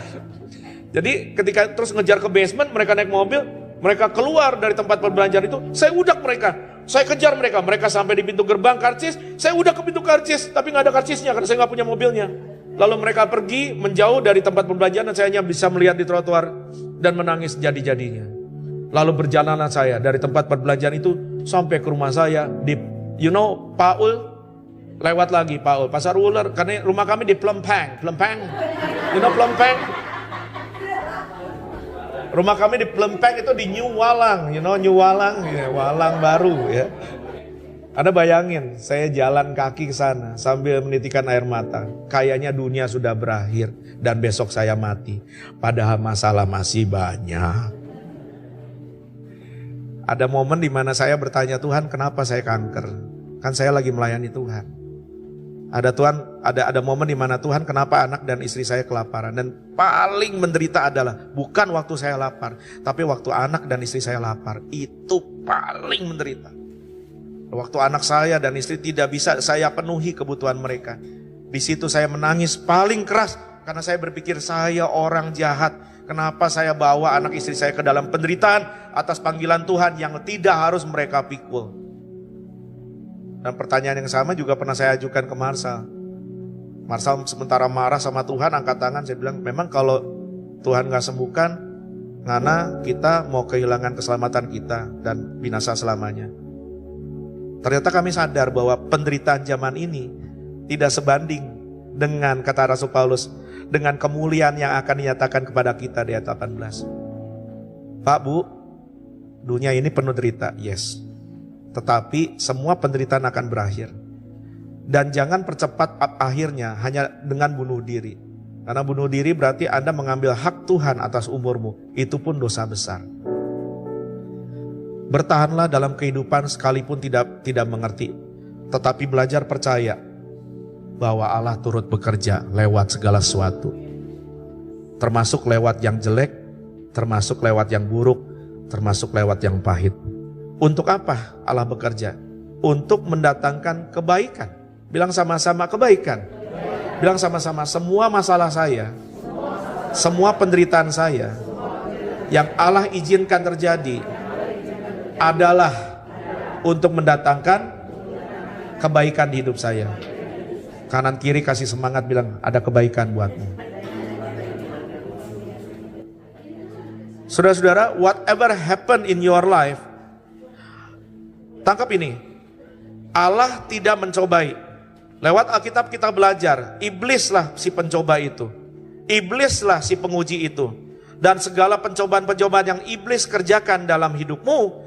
Jadi ketika terus ngejar ke basement, mereka naik mobil, mereka keluar dari tempat perbelanjaan itu, saya udak mereka. Saya kejar mereka. Mereka sampai di pintu gerbang karcis, saya udah ke pintu karcis, tapi nggak ada karcisnya karena saya nggak punya mobilnya. Lalu mereka pergi menjauh dari tempat perbelanjaan dan saya hanya bisa melihat di trotoar dan menangis jadi-jadinya. Lalu berjalanlah saya dari tempat perbelanjaan itu sampai ke rumah saya di, Paul, Lewat lagi Paul, pasar ular, karena rumah kami di Plempang. You know Plempang? Rumah kami di Plempang itu di New Walang, you know New Walang, ya, Walang baru ya. Anda bayangin, saya jalan kaki ke sana sambil menitikan air mata. Kayaknya dunia sudah berakhir dan besok saya mati. Padahal masalah masih banyak. Ada momen di mana saya bertanya, Tuhan kenapa saya kanker? Kan saya lagi melayani Tuhan. Ada momen di mana Tuhan kenapa anak dan istri saya kelaparan. Dan paling menderita adalah bukan waktu saya lapar, tapi waktu anak dan istri saya lapar. Itu paling menderita. Waktu anak saya dan istri tidak bisa saya penuhi kebutuhan mereka. Di situ saya menangis paling keras karena saya berpikir saya orang jahat. Kenapa saya bawa anak istri saya ke dalam penderitaan atas panggilan Tuhan yang tidak harus mereka pikul. Dan pertanyaan yang sama juga pernah saya ajukan ke Marsal. Marsal sementara marah sama Tuhan angkat tangan. Saya bilang memang kalau Tuhan gak sembuhkan, ngana kita mau kehilangan keselamatan kita dan binasa selamanya. Ternyata kami sadar bahwa penderitaan zaman ini tidak sebanding dengan kata Rasul Paulus, dengan kemuliaan yang akan dinyatakan kepada kita di ayat 18. Pak Bu, dunia ini penuh derita, yes. Tetapi semua penderitaan akan berakhir. Dan jangan percepat akhirnya hanya dengan bunuh diri. Karena bunuh diri berarti Anda mengambil hak Tuhan atas umurmu. Itu pun dosa besar. Bertahanlah dalam kehidupan sekalipun tidak mengerti. Tetapi belajar percaya bahwa Allah turut bekerja lewat segala sesuatu. Termasuk lewat yang jelek, termasuk lewat yang buruk, termasuk lewat yang pahit. Untuk apa Allah bekerja? Untuk mendatangkan kebaikan. Bilang sama-sama kebaikan. Bilang sama-sama semua masalah saya, semua penderitaan saya yang Allah izinkan terjadi adalah untuk mendatangkan kebaikan di hidup saya. Kanan kiri kasih semangat bilang ada kebaikan buatmu. Saudara-saudara, whatever happen in your life, tangkap ini, Allah tidak mencobai. Lewat Alkitab kita belajar, iblislah si pencoba itu. Iblislah si penguji itu. Dan segala pencobaan-pencobaan yang iblis kerjakan dalam hidupmu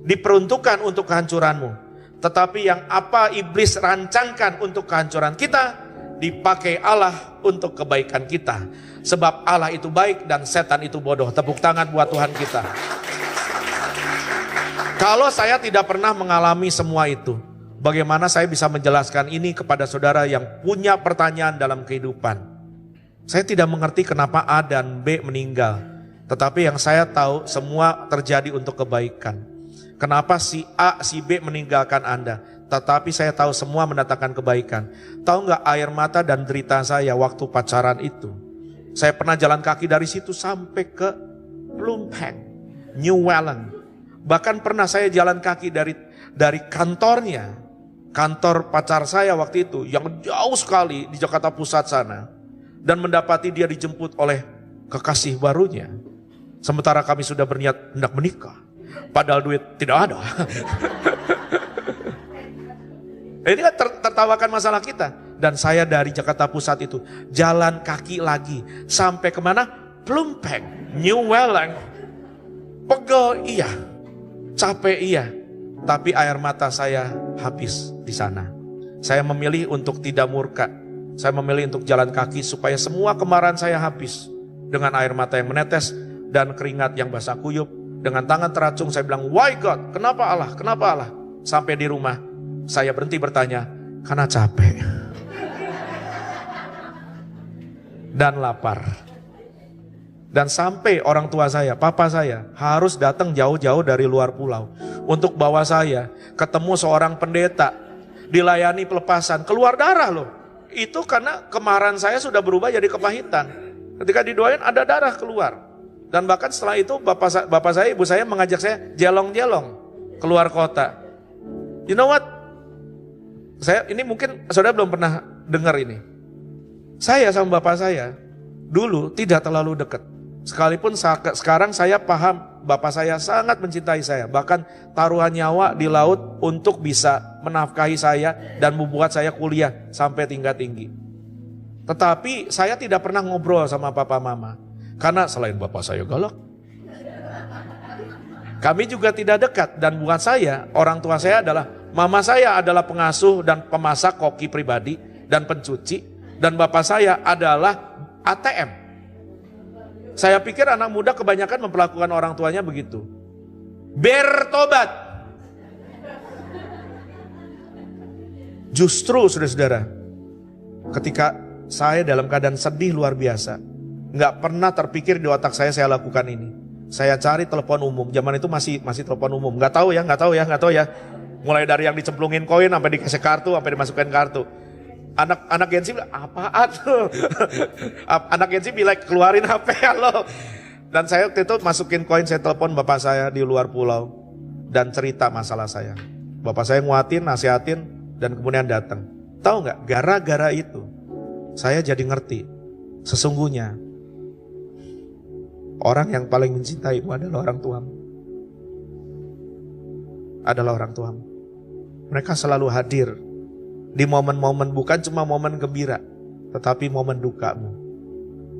diperuntukkan untuk kehancuranmu. Tetapi yang apa iblis rancangkan untuk kehancuran kita, dipakai Allah untuk kebaikan kita. Sebab Allah itu baik dan setan itu bodoh. Tepuk tangan buat Tuhan kita. Kalau saya tidak pernah mengalami semua itu, bagaimana saya bisa menjelaskan ini kepada saudara yang punya pertanyaan dalam kehidupan? Saya tidak mengerti kenapa A dan B meninggal. Tetapi yang saya tahu semua terjadi untuk kebaikan. Kenapa si A, si B meninggalkan Anda? Tetapi saya tahu semua mendatangkan kebaikan. Tahu nggak air mata dan derita saya waktu pacaran itu? Saya pernah jalan kaki dari situ sampai ke Plempang, New Walang. Bahkan pernah saya jalan kaki dari kantornya, kantor pacar saya waktu itu yang jauh sekali di Jakarta Pusat sana. Dan mendapati dia dijemput oleh kekasih barunya. Sementara kami sudah berniat hendak menikah. Padahal duit tidak ada. Ini kan tertawakan masalah kita. Dan saya dari Jakarta Pusat itu jalan kaki lagi. Sampai kemana? Plempang, New Walang. Pegel iya. Capek iya. Tapi air mata saya habis di sana. Saya memilih untuk tidak murka. Saya memilih untuk jalan kaki supaya semua kemarahan saya habis. Dengan air mata yang menetes dan keringat yang basah kuyup. Dengan tangan teracung saya bilang, why God? Kenapa Allah? Kenapa Allah? Sampai di rumah saya berhenti bertanya, karena capek. Dan lapar. Dan sampai orang tua saya, papa saya harus datang jauh-jauh dari luar pulau. Untuk bawa saya ketemu seorang pendeta. Dilayani pelepasan, keluar darah loh. Itu karena kemarahan saya sudah berubah jadi kepahitan. Ketika didoain ada darah keluar. Dan bahkan setelah itu bapak saya, ibu saya mengajak saya jelong-jelong keluar kota. You know what? Ini mungkin saudara belum pernah dengar ini. Saya sama bapak saya dulu tidak terlalu dekat. Sekalipun sekarang saya paham bapak saya sangat mencintai saya. Bahkan taruhan nyawa di laut untuk bisa menafkahi saya dan membuat saya kuliah sampai tingkat tinggi. Tetapi saya tidak pernah ngobrol sama papa mama. Karena selain bapak saya galak, kami juga tidak dekat. Dan buat saya, orang tua saya adalah, mama saya adalah pengasuh dan pemasak koki pribadi dan pencuci. Dan bapak saya adalah ATM. Saya pikir anak muda kebanyakan memperlakukan orang tuanya begitu. Bertobat. Justru saudara-saudara, ketika saya dalam keadaan sedih luar biasa, nggak pernah terpikir di otak saya lakukan ini. Saya cari telepon umum, zaman itu masih telepon umum, nggak tahu ya. Mulai dari yang dicemplungin koin sampai dikasih kartu, sampai dimasukin kartu. Anak Gen Z bilang, apaan tuh? Anak Gen Z bilang, keluarin HP ya lo. Dan saya waktu itu masukin koin, saya telepon bapak saya di luar pulau dan cerita masalah saya. Bapak saya nguatin, nasihatin, dan kemudian datang. Tahu nggak? Gara-gara itu saya jadi ngerti sesungguhnya orang yang paling mencintaimu adalah orang tuamu. Adalah orang tuamu. Mereka selalu hadir di momen-momen, bukan cuma momen gembira, tetapi momen dukamu.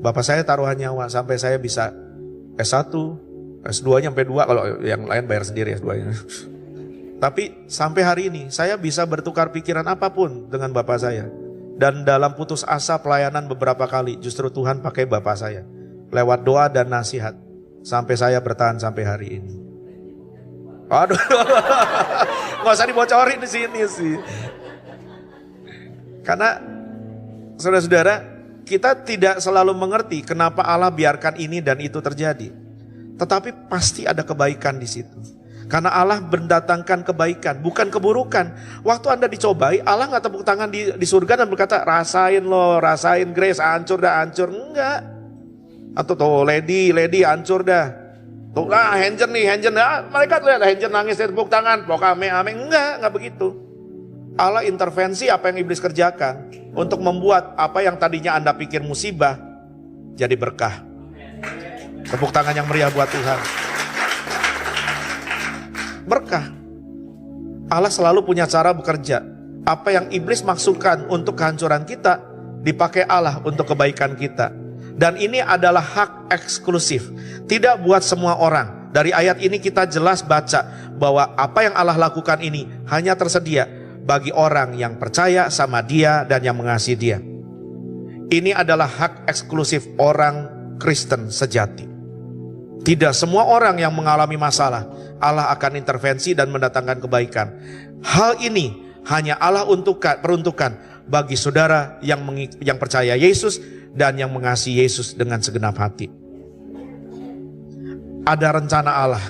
Bapak saya taruhan nyawa sampai saya bisa S1, S2-nya sampai 2, kalau yang lain bayar sendiri S2-nya. Tapi sampai hari ini saya bisa bertukar pikiran apapun dengan bapak saya. Dan dalam putus asa pelayanan beberapa kali, justru Tuhan pakai bapak saya. Lewat doa dan nasihat, sampai saya bertahan sampai hari ini. Aduh, nggak usah dibocorin di sini sih. Karena saudara-saudara, kita tidak selalu mengerti kenapa Allah biarkan ini dan itu terjadi. Tetapi pasti ada kebaikan di situ. Karena Allah mendatangkan kebaikan, bukan keburukan. Waktu Anda dicobai, Allah nggak tepuk tangan di surga dan berkata, rasain Grace, hancur dah, hancur. Enggak. Atau tuh, lady, hancur dah. Tuh lah, Hanjen nih, mereka lihat Hanjen nangis, tepuk tangan, pokoknya ame. Enggak begitu. Allah intervensi apa yang iblis kerjakan untuk membuat apa yang tadinya Anda pikir musibah jadi berkah. Tepuk tangan yang meriah buat Tuhan. Berkah. Allah selalu punya cara bekerja. Apa yang iblis maksudkan untuk kehancuran kita, dipakai Allah untuk kebaikan kita. Dan ini adalah hak eksklusif, tidak buat semua orang. Dari ayat ini kita jelas baca bahwa apa yang Allah lakukan ini hanya tersedia bagi orang yang percaya sama Dia dan yang mengasihi Dia. Ini adalah hak eksklusif orang Kristen sejati. Tidak semua orang yang mengalami masalah, Allah akan intervensi dan mendatangkan kebaikan. Hal ini hanya Allah peruntukkan bagi saudara yang percaya Yesus dan yang mengasihi Yesus dengan segenap hati. Ada rencana Allah.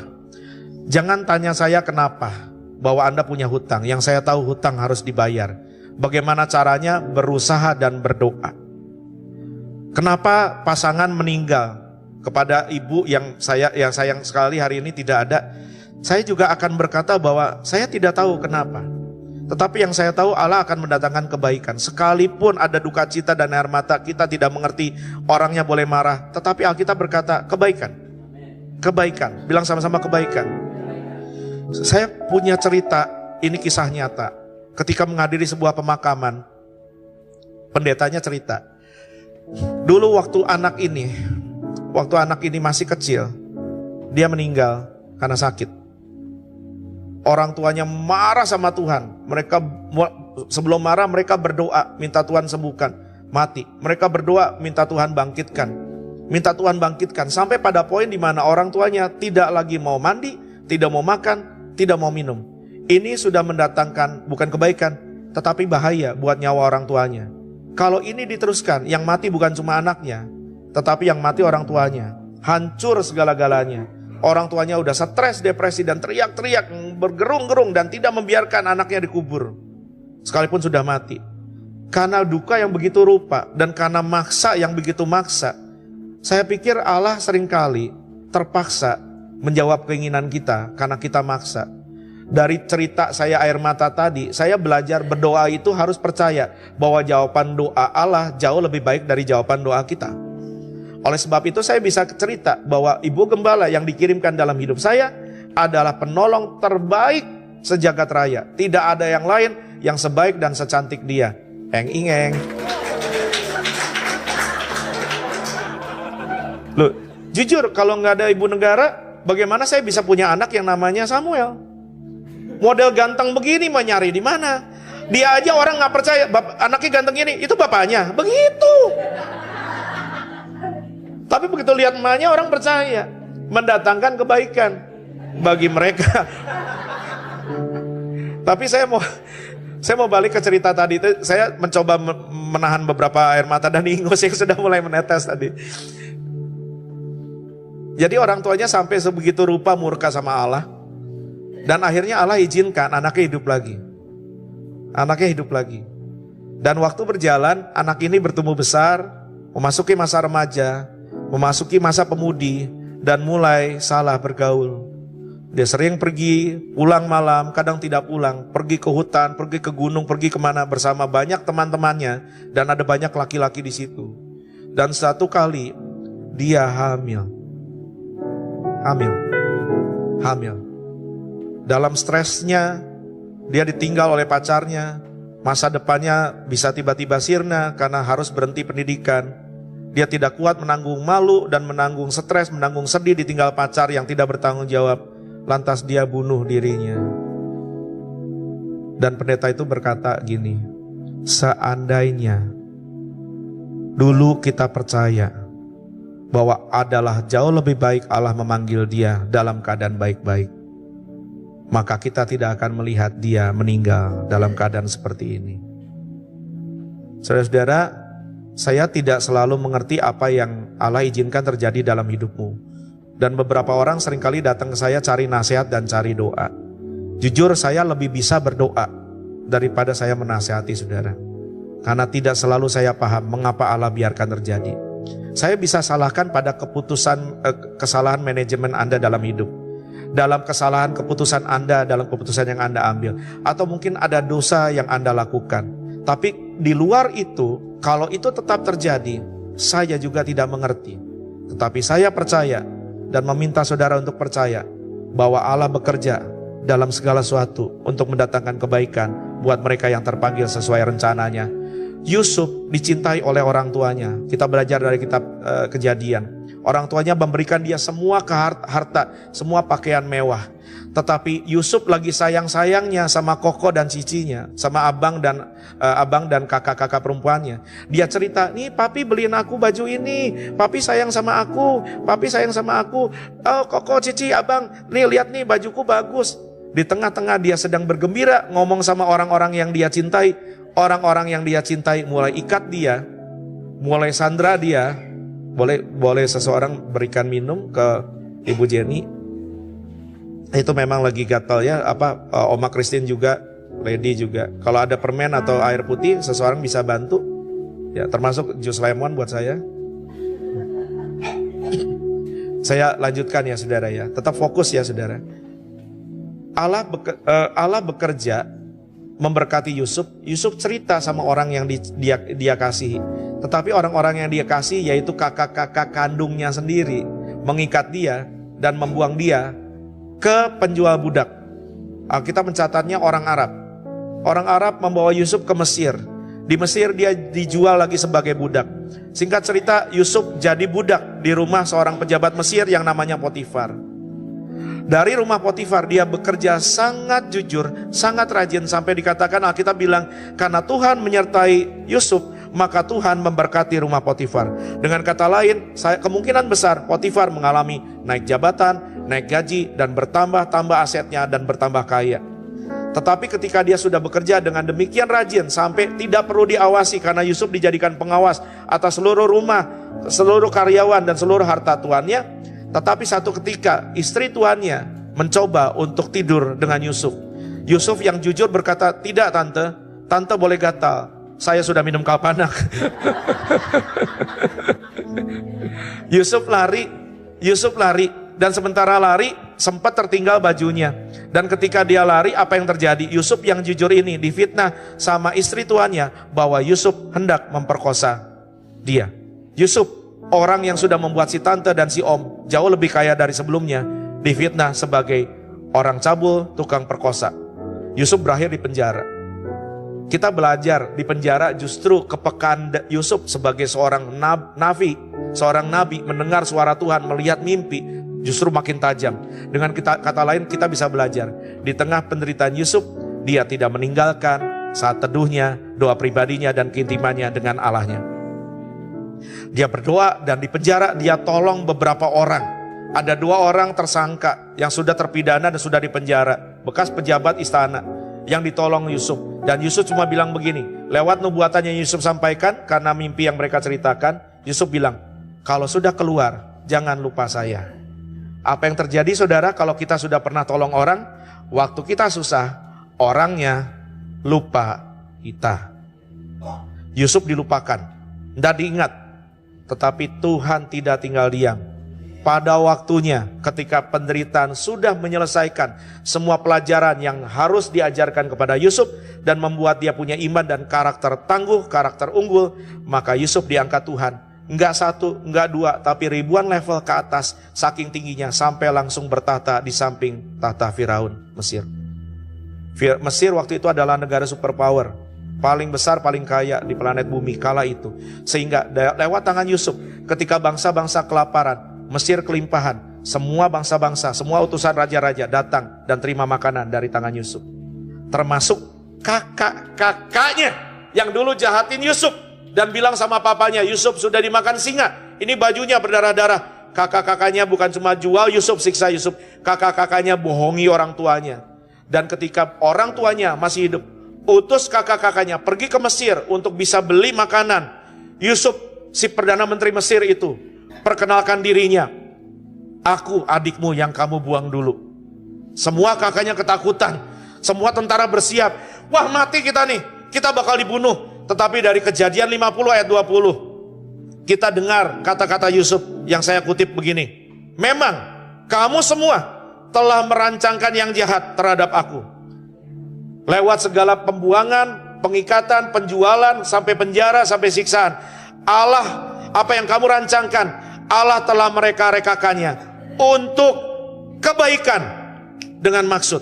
Jangan tanya saya kenapa bahwa Anda punya hutang. Yang saya tahu hutang harus dibayar. Bagaimana caranya? Berusaha dan berdoa. Kenapa pasangan meninggal? Kepada ibu yang sayang sekali hari ini tidak ada, saya juga akan berkata bahwa saya tidak tahu kenapa. Tetapi yang saya tahu Allah akan mendatangkan kebaikan. Sekalipun ada duka cita dan air mata, kita tidak mengerti, orangnya boleh marah. Tetapi Alkitab berkata kebaikan. Kebaikan, bilang sama-sama kebaikan. Saya punya cerita, ini kisah nyata. Ketika menghadiri sebuah pemakaman, pendetanya cerita. Dulu waktu anak ini masih kecil, dia meninggal karena sakit. Orang tuanya marah sama Tuhan. Mereka sebelum marah mereka berdoa, minta Tuhan sembuhkan, mati. Mereka berdoa, minta Tuhan bangkitkan. Minta Tuhan bangkitkan sampai pada poin di mana orang tuanya tidak lagi mau mandi, tidak mau makan, tidak mau minum. Ini sudah mendatangkan bukan kebaikan, tetapi bahaya buat nyawa orang tuanya. Kalau ini diteruskan, yang mati bukan cuma anaknya, tetapi yang mati orang tuanya. Hancur segala-galanya. Orang tuanya udah stres, depresi, dan teriak-teriak, bergerung-gerung, dan tidak membiarkan anaknya dikubur. Sekalipun sudah mati. Karena duka yang begitu rupa, dan karena maksa yang begitu maksa, saya pikir Allah seringkali terpaksa menjawab keinginan kita, karena kita maksa. Dari cerita saya air mata tadi, saya belajar berdoa itu harus percaya bahwa jawaban doa Allah jauh lebih baik dari jawaban doa kita. Oleh sebab itu saya bisa cerita bahwa ibu gembala yang dikirimkan dalam hidup saya adalah penolong terbaik sejagat raya. Tidak ada yang lain yang sebaik dan secantik dia. Eng-ingeng. Loh, jujur kalau nggak ada ibu negara, bagaimana saya bisa punya anak yang namanya Samuel? Model ganteng begini mau nyari di mana? Dia aja orang nggak percaya, anaknya ganteng ini, itu bapaknya. Begitu. Tapi begitu lihat emaknya orang percaya, mendatangkan kebaikan bagi mereka. Tapi saya mau balik ke cerita tadi itu. Saya mencoba menahan beberapa air mata dan ingus yang sudah mulai menetes tadi. Jadi orang tuanya sampai sebegitu rupa murka sama Allah. Dan akhirnya Allah izinkan anaknya hidup lagi. Anaknya hidup lagi. Dan waktu berjalan, anak ini bertumbuh besar, memasuki masa remaja, memasuki masa pemudi, dan mulai salah bergaul. Dia sering pergi, pulang malam, kadang tidak pulang, pergi ke hutan, pergi ke gunung, pergi kemana bersama banyak teman-temannya, dan ada banyak laki-laki di situ. Dan satu kali dia hamil. Dalam stresnya, dia ditinggal oleh pacarnya, masa depannya bisa tiba-tiba sirna karena harus berhenti pendidikan. Dia tidak kuat menanggung malu dan menanggung stres, menanggung sedih ditinggal pacar yang tidak bertanggung jawab. Lantas dia bunuh dirinya. Dan pendeta itu berkata gini, seandainya dulu kita percaya bahwa adalah jauh lebih baik Allah memanggil dia dalam keadaan baik-baik, maka kita tidak akan melihat dia meninggal dalam keadaan seperti ini. Saudara-saudara, saya tidak selalu mengerti apa yang Allah izinkan terjadi dalam hidupmu. Dan beberapa orang seringkali datang ke saya cari nasihat dan cari doa. Jujur saya lebih bisa berdoa daripada saya menasihati saudara. Karena tidak selalu saya paham mengapa Allah biarkan terjadi. Saya bisa salahkan pada kesalahan manajemen Anda dalam hidup. Dalam kesalahan keputusan Anda, dalam keputusan yang Anda ambil. Atau mungkin ada dosa yang Anda lakukan. Tapi di luar itu, kalau itu tetap terjadi, saya juga tidak mengerti. Tetapi saya percaya dan meminta saudara untuk percaya bahwa Allah bekerja dalam segala sesuatu untuk mendatangkan kebaikan buat mereka yang terpanggil sesuai rencananya. Yusuf dicintai oleh orang tuanya. Kita belajar dari kitab Kejadian. Orang tuanya memberikan dia semua harta, semua pakaian mewah. Tetapi Yusuf lagi sayang-sayangnya sama koko dan cicinya, sama abang dan kakak-kakak perempuannya. Dia cerita, nih papi beliin aku baju ini, papi sayang sama aku, papi sayang sama aku. Oh koko, cici, abang, nih lihat nih bajuku bagus. Di tengah-tengah dia sedang bergembira ngomong sama orang-orang yang dia cintai. Orang-orang yang dia cintai mulai ikat dia, mulai sandra dia. Boleh seseorang berikan minum ke Ibu Jenny. Itu memang lagi gatal ya. Oma Christine juga, Lady juga. Kalau ada permen atau air putih, seseorang bisa bantu. Ya, termasuk jus lemon buat saya. Saya lanjutkan ya saudara ya. Tetap fokus ya saudara. Allah bekerja memberkati Yusuf. Yusuf cerita sama orang yang dia kasihi. Tetapi orang-orang yang dia kasih, yaitu kakak-kakak kandungnya sendiri, mengikat dia dan membuang dia ke penjual budak. Alkitab mencatatnya orang Arab. Orang Arab membawa Yusuf ke Mesir. Di Mesir dia dijual lagi sebagai budak. Singkat cerita, Yusuf jadi budak di rumah seorang pejabat Mesir yang namanya Potifar. Dari rumah Potifar dia bekerja sangat jujur, sangat rajin, sampai dikatakan Alkitab bilang, karena Tuhan menyertai Yusuf, maka Tuhan memberkati rumah Potifar. Dengan kata lain, kemungkinan besar Potifar mengalami naik jabatan, naik gaji, dan bertambah-tambah asetnya dan bertambah kaya. Tetapi ketika dia sudah bekerja dengan demikian rajin sampai tidak perlu diawasi karena Yusuf dijadikan pengawas atas seluruh rumah, seluruh karyawan dan seluruh harta tuannya. Tetapi satu ketika istri tuannya mencoba untuk tidur dengan Yusuf. Yusuf yang jujur berkata, tidak tante, tante boleh gatal, saya sudah minum kalpanak. Yusuf lari dan sementara lari sempat tertinggal bajunya. Dan ketika dia lari, apa yang terjadi? Yusuf yang jujur ini difitnah sama istri tuannya bahwa Yusuf hendak memperkosa dia. Yusuf, orang yang sudah membuat si tante dan si om jauh lebih kaya dari sebelumnya, difitnah sebagai orang cabul, tukang perkosa. Yusuf berakhir di penjara. Kita belajar di penjara justru kepekaan Yusuf sebagai seorang nabi mendengar suara Tuhan, melihat mimpi, justru makin tajam. Dengan kata lain kita bisa belajar. Di tengah penderitaan Yusuf, dia tidak meninggalkan saat teduhnya, doa pribadinya dan keintimannya dengan Allahnya. Dia berdoa dan di penjara dia tolong beberapa orang. Ada 2 orang tersangka yang sudah terpidana dan sudah dipenjara, bekas pejabat istana yang ditolong Yusuf. Dan Yusuf cuma bilang begini, lewat nubuatan yang Yusuf sampaikan karena mimpi yang mereka ceritakan, Yusuf bilang, kalau sudah keluar jangan lupa saya. Apa yang terjadi saudara kalau kita sudah pernah tolong orang, waktu kita susah, orangnya lupa kita. Yusuf dilupakan, tidak diingat. Tetapi Tuhan tidak tinggal diam. Pada waktunya ketika penderitaan sudah menyelesaikan semua pelajaran yang harus diajarkan kepada Yusuf dan membuat dia punya iman dan karakter tangguh, karakter unggul, maka Yusuf diangkat Tuhan. Enggak 1, enggak 2, tapi ribuan level ke atas saking tingginya sampai langsung bertahta di samping tahta Firaun Mesir. Mesir waktu itu adalah negara superpower, paling besar, paling kaya di planet bumi kala itu. Sehingga lewat tangan Yusuf ketika bangsa-bangsa kelaparan, Mesir kelimpahan, semua bangsa-bangsa, semua utusan raja-raja datang dan terima makanan dari tangan Yusuf. Termasuk kakak-kakaknya yang dulu jahatin Yusuf dan bilang sama papanya, Yusuf sudah dimakan singa, ini bajunya berdarah-darah. Kakak-kakaknya bukan cuma jual Yusuf, siksa Yusuf, kakak-kakaknya bohongi orang tuanya. Dan ketika orang tuanya masih hidup, utus kakak-kakaknya pergi ke Mesir untuk bisa beli makanan. Yusuf, si Perdana Menteri Mesir itu, perkenalkan dirinya, aku adikmu yang kamu buang dulu. Semua kakaknya ketakutan, semua tentara bersiap, wah mati kita nih, kita bakal dibunuh. Tetapi dari Kejadian 50 ayat 20, kita dengar kata-kata Yusuf yang saya kutip begini, memang kamu semua telah merancangkan yang jahat terhadap aku. Lewat segala pembuangan, pengikatan, penjualan, sampai penjara, sampai siksaan, Allah, apa yang kamu rancangkan, Allah telah mereka-rekakannya untuk kebaikan dengan maksud.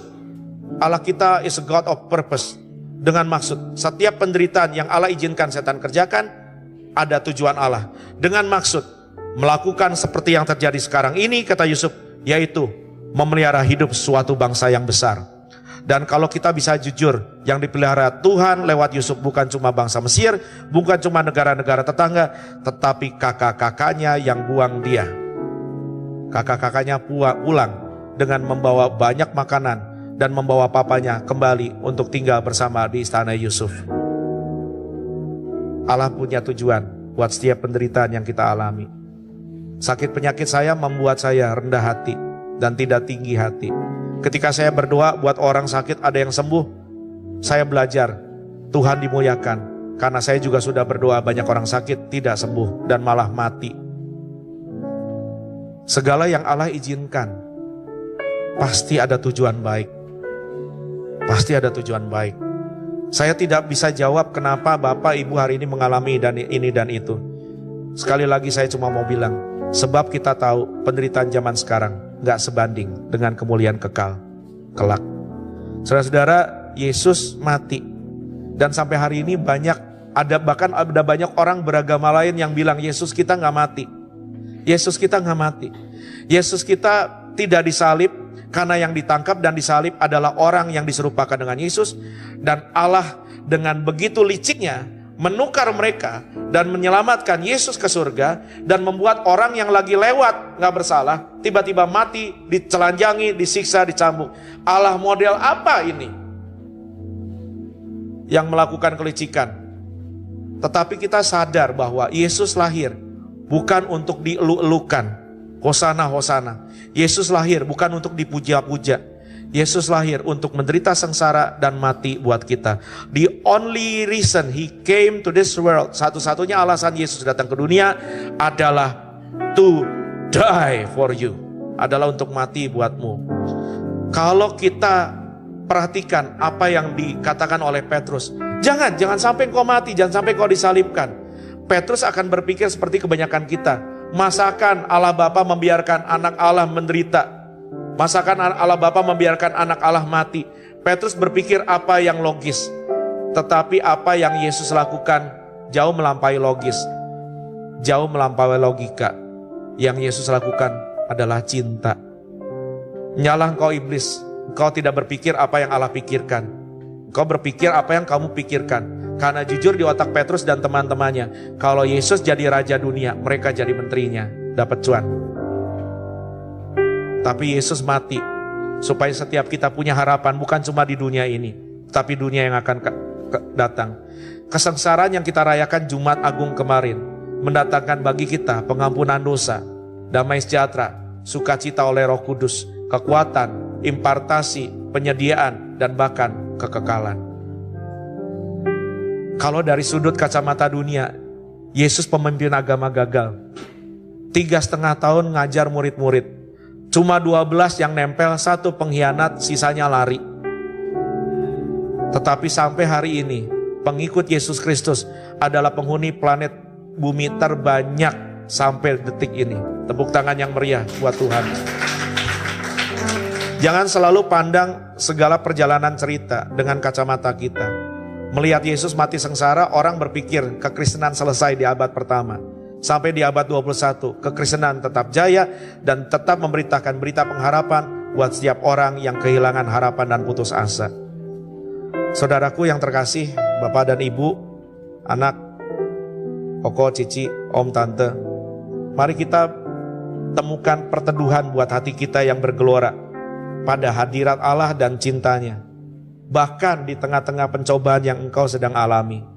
Allah kita is a God of purpose, dengan maksud. Setiap penderitaan yang Allah izinkan setan kerjakan, ada tujuan Allah. Dengan maksud melakukan seperti yang terjadi sekarang ini, kata Yusuf, yaitu memelihara hidup suatu bangsa yang besar. Dan kalau kita bisa jujur, yang dipelihara Tuhan lewat Yusuf bukan cuma bangsa Mesir, bukan cuma negara-negara tetangga, tetapi kakak-kakaknya yang buang dia. Kakak-kakaknya pulang dengan membawa banyak makanan dan membawa papanya kembali untuk tinggal bersama di istana Yusuf. Allah punya tujuan buat setiap penderitaan yang kita alami. Sakit penyakit saya membuat saya rendah hati dan tidak tinggi hati. Ketika saya berdoa buat orang sakit ada yang sembuh, saya belajar Tuhan dimuliakan. Karena saya juga sudah berdoa banyak orang sakit tidak sembuh dan malah mati. Segala yang Allah izinkan pasti ada tujuan baik. Pasti ada tujuan baik. Saya tidak bisa jawab kenapa Bapak Ibu hari ini mengalami ini dan itu. Sekali lagi saya cuma mau bilang, sebab kita tahu penderitaan zaman sekarang gak sebanding dengan kemuliaan kekal kelak. Saudara-saudara, Yesus mati. Dan sampai hari ini bahkan ada banyak orang beragama lain yang bilang Yesus kita gak mati. Yesus kita gak mati. Yesus kita tidak disalib karena yang ditangkap dan disalib adalah orang yang diserupakan dengan Yesus. Dan Allah dengan begitu liciknya menukar mereka dan menyelamatkan Yesus ke surga dan membuat orang yang lagi lewat gak bersalah tiba-tiba mati, ditelanjangi, disiksa, dicambuk. Allah model apa ini yang melakukan kelicikan? Tetapi kita sadar bahwa Yesus lahir bukan untuk dielu-elukan, hosana hosana. Yesus lahir bukan untuk dipuja-puja. Yesus lahir untuk menderita sengsara dan mati buat kita. The only reason He came to this world, satu-satunya alasan Yesus datang ke dunia adalah to die for you, adalah untuk mati buatmu. Kalau kita perhatikan apa yang dikatakan oleh Petrus, jangan sampai kau mati, jangan sampai kau disalibkan. Petrus akan berpikir seperti kebanyakan kita, masakan Allah Bapa membiarkan anak Allah menderita? Masakan Allah Bapa membiarkan anak Allah mati? Petrus berpikir apa yang logis, tetapi apa yang Yesus lakukan jauh melampaui logis, jauh melampaui logika. Yang Yesus lakukan adalah cinta. Nyalah engkau iblis, engkau tidak berpikir apa yang Allah pikirkan. Engkau berpikir apa yang kamu pikirkan. Karena jujur di otak Petrus dan teman-temannya, kalau Yesus jadi raja dunia, mereka jadi menterinya, dapat cuan. Tapi Yesus mati supaya setiap kita punya harapan, bukan cuma di dunia ini, tapi dunia yang akan datang. Kesengsaraan yang kita rayakan Jumat Agung kemarin mendatangkan bagi kita pengampunan dosa, damai sejahtera, sukacita oleh Roh Kudus, kekuatan, impartasi, penyediaan, dan bahkan kekekalan. Kalau dari sudut kacamata dunia, Yesus pemimpin agama gagal. 3,5 tahun ngajar murid-murid. Cuma 12 yang nempel, 1 pengkhianat, sisanya lari. Tetapi sampai hari ini, pengikut Yesus Kristus adalah penghuni planet bumi terbanyak sampai detik ini. Tepuk tangan yang meriah buat Tuhan. Jangan selalu pandang segala perjalanan cerita dengan kacamata kita. Melihat Yesus mati sengsara, orang berpikir kekristenan selesai di abad pertama. Sampai di abad 21, kekristenan tetap jaya dan tetap memberitakan berita pengharapan buat setiap orang yang kehilangan harapan dan putus asa. Saudaraku yang terkasih, Bapak dan Ibu, anak, Koko, Cici, Om, Tante, mari kita temukan perteduhan buat hati kita yang bergelora pada hadirat Allah dan cintanya. Bahkan di tengah-tengah pencobaan yang engkau sedang alami.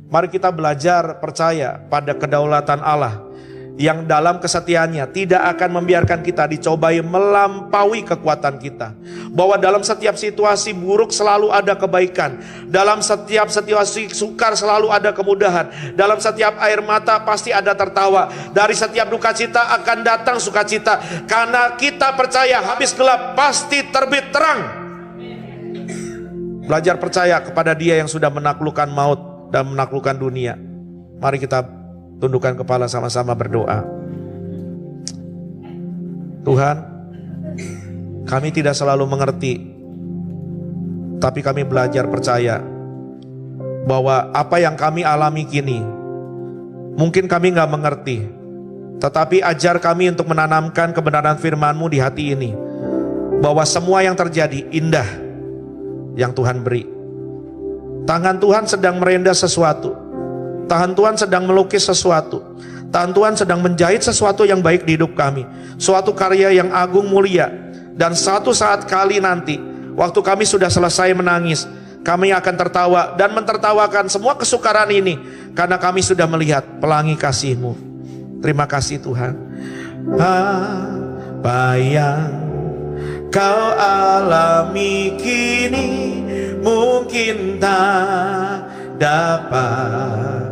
Mari kita belajar percaya pada kedaulatan Allah yang dalam kesetiaannya tidak akan membiarkan kita dicobai melampaui kekuatan kita. Bahwa dalam setiap situasi buruk selalu ada kebaikan. Dalam setiap situasi sukar selalu ada kemudahan. Dalam setiap air mata pasti ada tertawa. Dari setiap duka cita akan datang sukacita. Karena kita percaya habis gelap pasti terbit terang. Belajar percaya kepada Dia yang sudah menaklukkan maut dan menaklukkan dunia. Mari kita tundukkan kepala sama-sama berdoa. Tuhan, kami tidak selalu mengerti, tapi kami belajar percaya bahwa apa yang kami alami kini, mungkin kami gak mengerti, tetapi ajar kami untuk menanamkan kebenaran firman-Mu di hati ini, bahwa semua yang terjadi indah yang Tuhan beri. Tangan Tuhan sedang merendah sesuatu. Tangan Tuhan sedang melukis sesuatu. Tangan Tuhan sedang menjahit sesuatu yang baik di hidup kami. Suatu karya yang agung mulia. Dan satu saat kali nanti, waktu kami sudah selesai menangis, kami akan tertawa dan mentertawakan semua kesukaran ini. Karena kami sudah melihat pelangi kasih-Mu. Terima kasih Tuhan. Apa yang kau alami kini mungkin tak dapat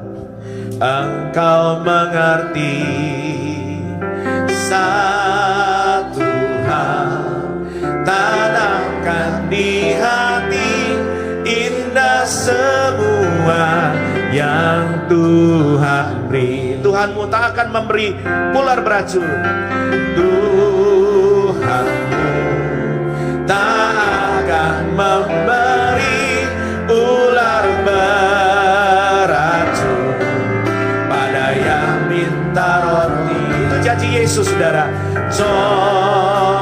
engkau mengerti. Satu hal tanamkan di hati, indah semua yang Tuhan beri. Tuhanmu tak akan memberi ular beracun. Tuhanmu tak akan memberi ular beracun pada yang minta roti. Itu janji Yesus, saudara. Cobaan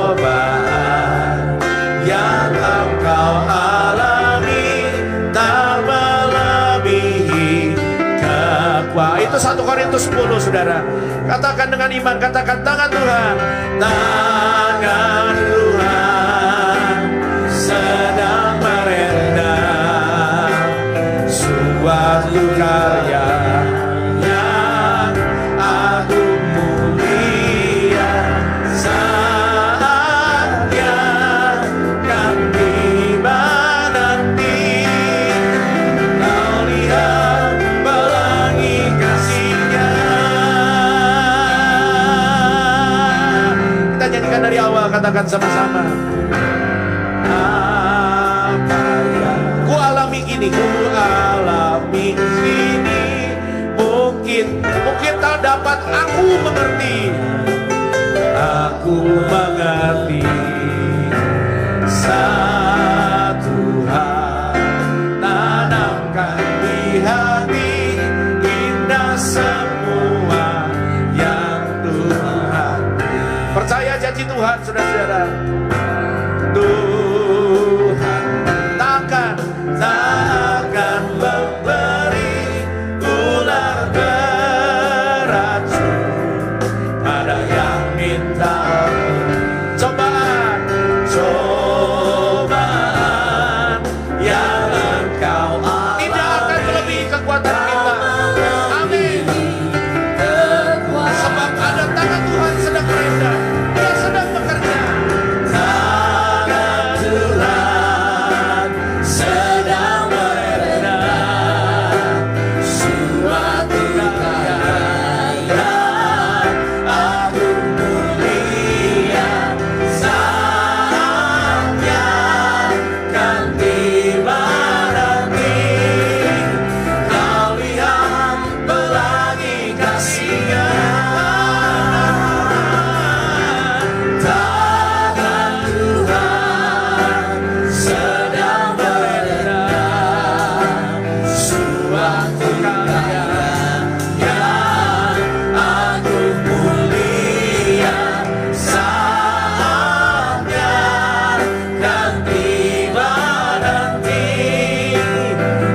yang engkau alami tak melebihi kekuatan. Itu 1 Korintus 10, saudara. Katakan dengan iman, katakan tangan Tuhan. Tangan Tuhan sedang merendam suatu karya yang agung mulia. Saatnya kan tiba nanti, kau lihat pelangi kasih-Nya. Kita nyanyikan dari awal, katakan sama-sama. Ku alami kini mungkin tak dapat aku mengerti. Aku mengerti satu semua yang Tuhan. Percaya janji Tuhan, saudara-saudara. Tuhan takkan memberi ular beracun pada yang minta. Cobaan yang engkau tidak akan melebihi kekuatan kita. Amin. Sebab ada tangan Tuhan sedang bekerja. Dia sedang bekerja. Tangan Tuhan sedang bekerja. Suatu karya agung mulia saatnya kan tiba nanti. Kau lihat pelangi kasih-Nya. Tangan Tuhan sedang bekerja. Suatu karya yang agung mulia saatnya kan tiba nanti.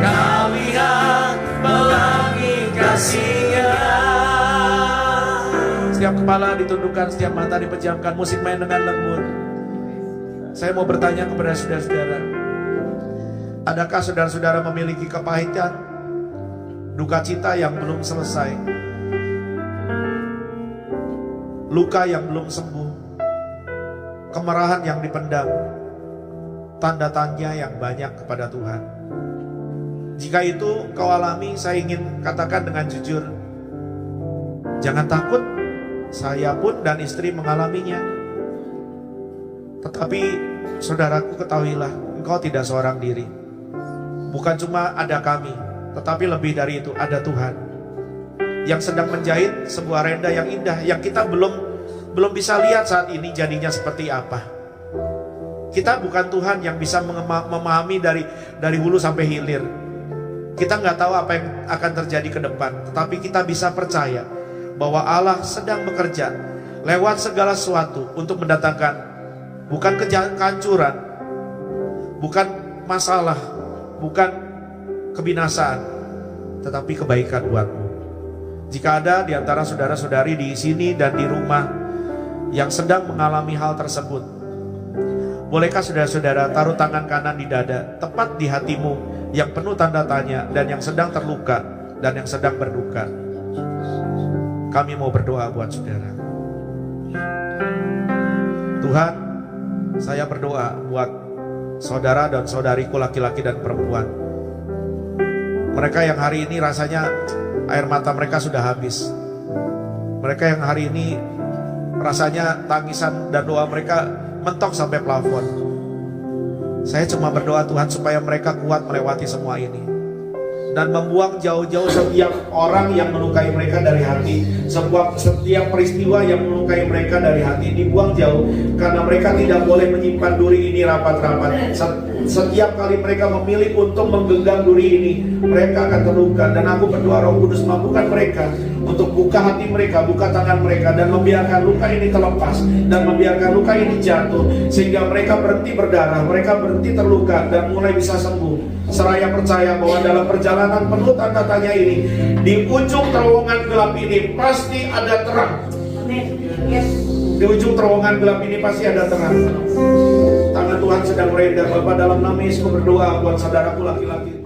Kau lihat pelangi kasih-Nya. Setiap kepala ditundukkan, setiap mata dipejamkan, musik main dengan lembut. Saya mau bertanya kepada saudara-saudara, adakah saudara-saudara memiliki kepahitan, duka cita yang belum selesai, luka yang belum sembuh, kemarahan yang dipendam, tanda tanya yang banyak kepada Tuhan? Jika itu kau alami, saya ingin katakan dengan jujur, jangan takut, saya pun dan istri mengalaminya. Tetapi saudaraku, ketahuilah, engkau tidak seorang diri. Bukan cuma ada kami, tetapi lebih dari itu ada Tuhan yang sedang menjahit sebuah renda yang indah, yang kita belum bisa lihat saat ini jadinya seperti apa. Kita bukan Tuhan yang bisa memahami dari hulu sampai hilir. Kita nggak tahu apa yang akan terjadi ke depan, tetapi kita bisa percaya bahwa Allah sedang bekerja lewat segala sesuatu untuk mendatangkan bukan kehancuran, bukan masalah, bukan kebinasaan, tetapi kebaikan buatmu. Jika ada di antara saudara-saudari di sini dan di rumah yang sedang mengalami hal tersebut, bolehkah saudara-saudara taruh tangan kanan di dada, tepat di hatimu yang penuh tanda tanya dan yang sedang terluka dan yang sedang berduka. Kami mau berdoa buat saudara. Tuhan, saya berdoa buat saudara dan saudariku laki-laki dan perempuan. Mereka yang hari ini rasanya air mata mereka sudah habis. Mereka yang hari ini rasanya tangisan dan doa mereka mentok sampai plafon. Saya cuma berdoa Tuhan supaya mereka kuat melewati semua ini dan membuang jauh-jauh setiap orang yang melukai mereka dari hati. Setiap peristiwa yang melukai mereka dari hati dibuang jauh, karena mereka tidak boleh menyimpan duri ini rapat-rapat. Setiap kali mereka memilih untuk menggenggam duri ini, mereka akan terluka. Dan aku berdoa Roh Kudus mampukan mereka untuk buka hati mereka, buka tangan mereka, dan membiarkan luka ini terlepas, dan membiarkan luka ini jatuh, sehingga mereka berhenti berdarah, mereka berhenti terluka, dan mulai bisa sembuh. Seraya percaya bahwa dalam perjalanan penuh tanda tanya ini, di ujung terowongan gelap ini pasti ada terang. Di ujung terowongan gelap ini pasti ada terang. Tangan Tuhan sedang beredar. Bapak, dalam nama Yesus berdoa buat saudaraku laki-laki.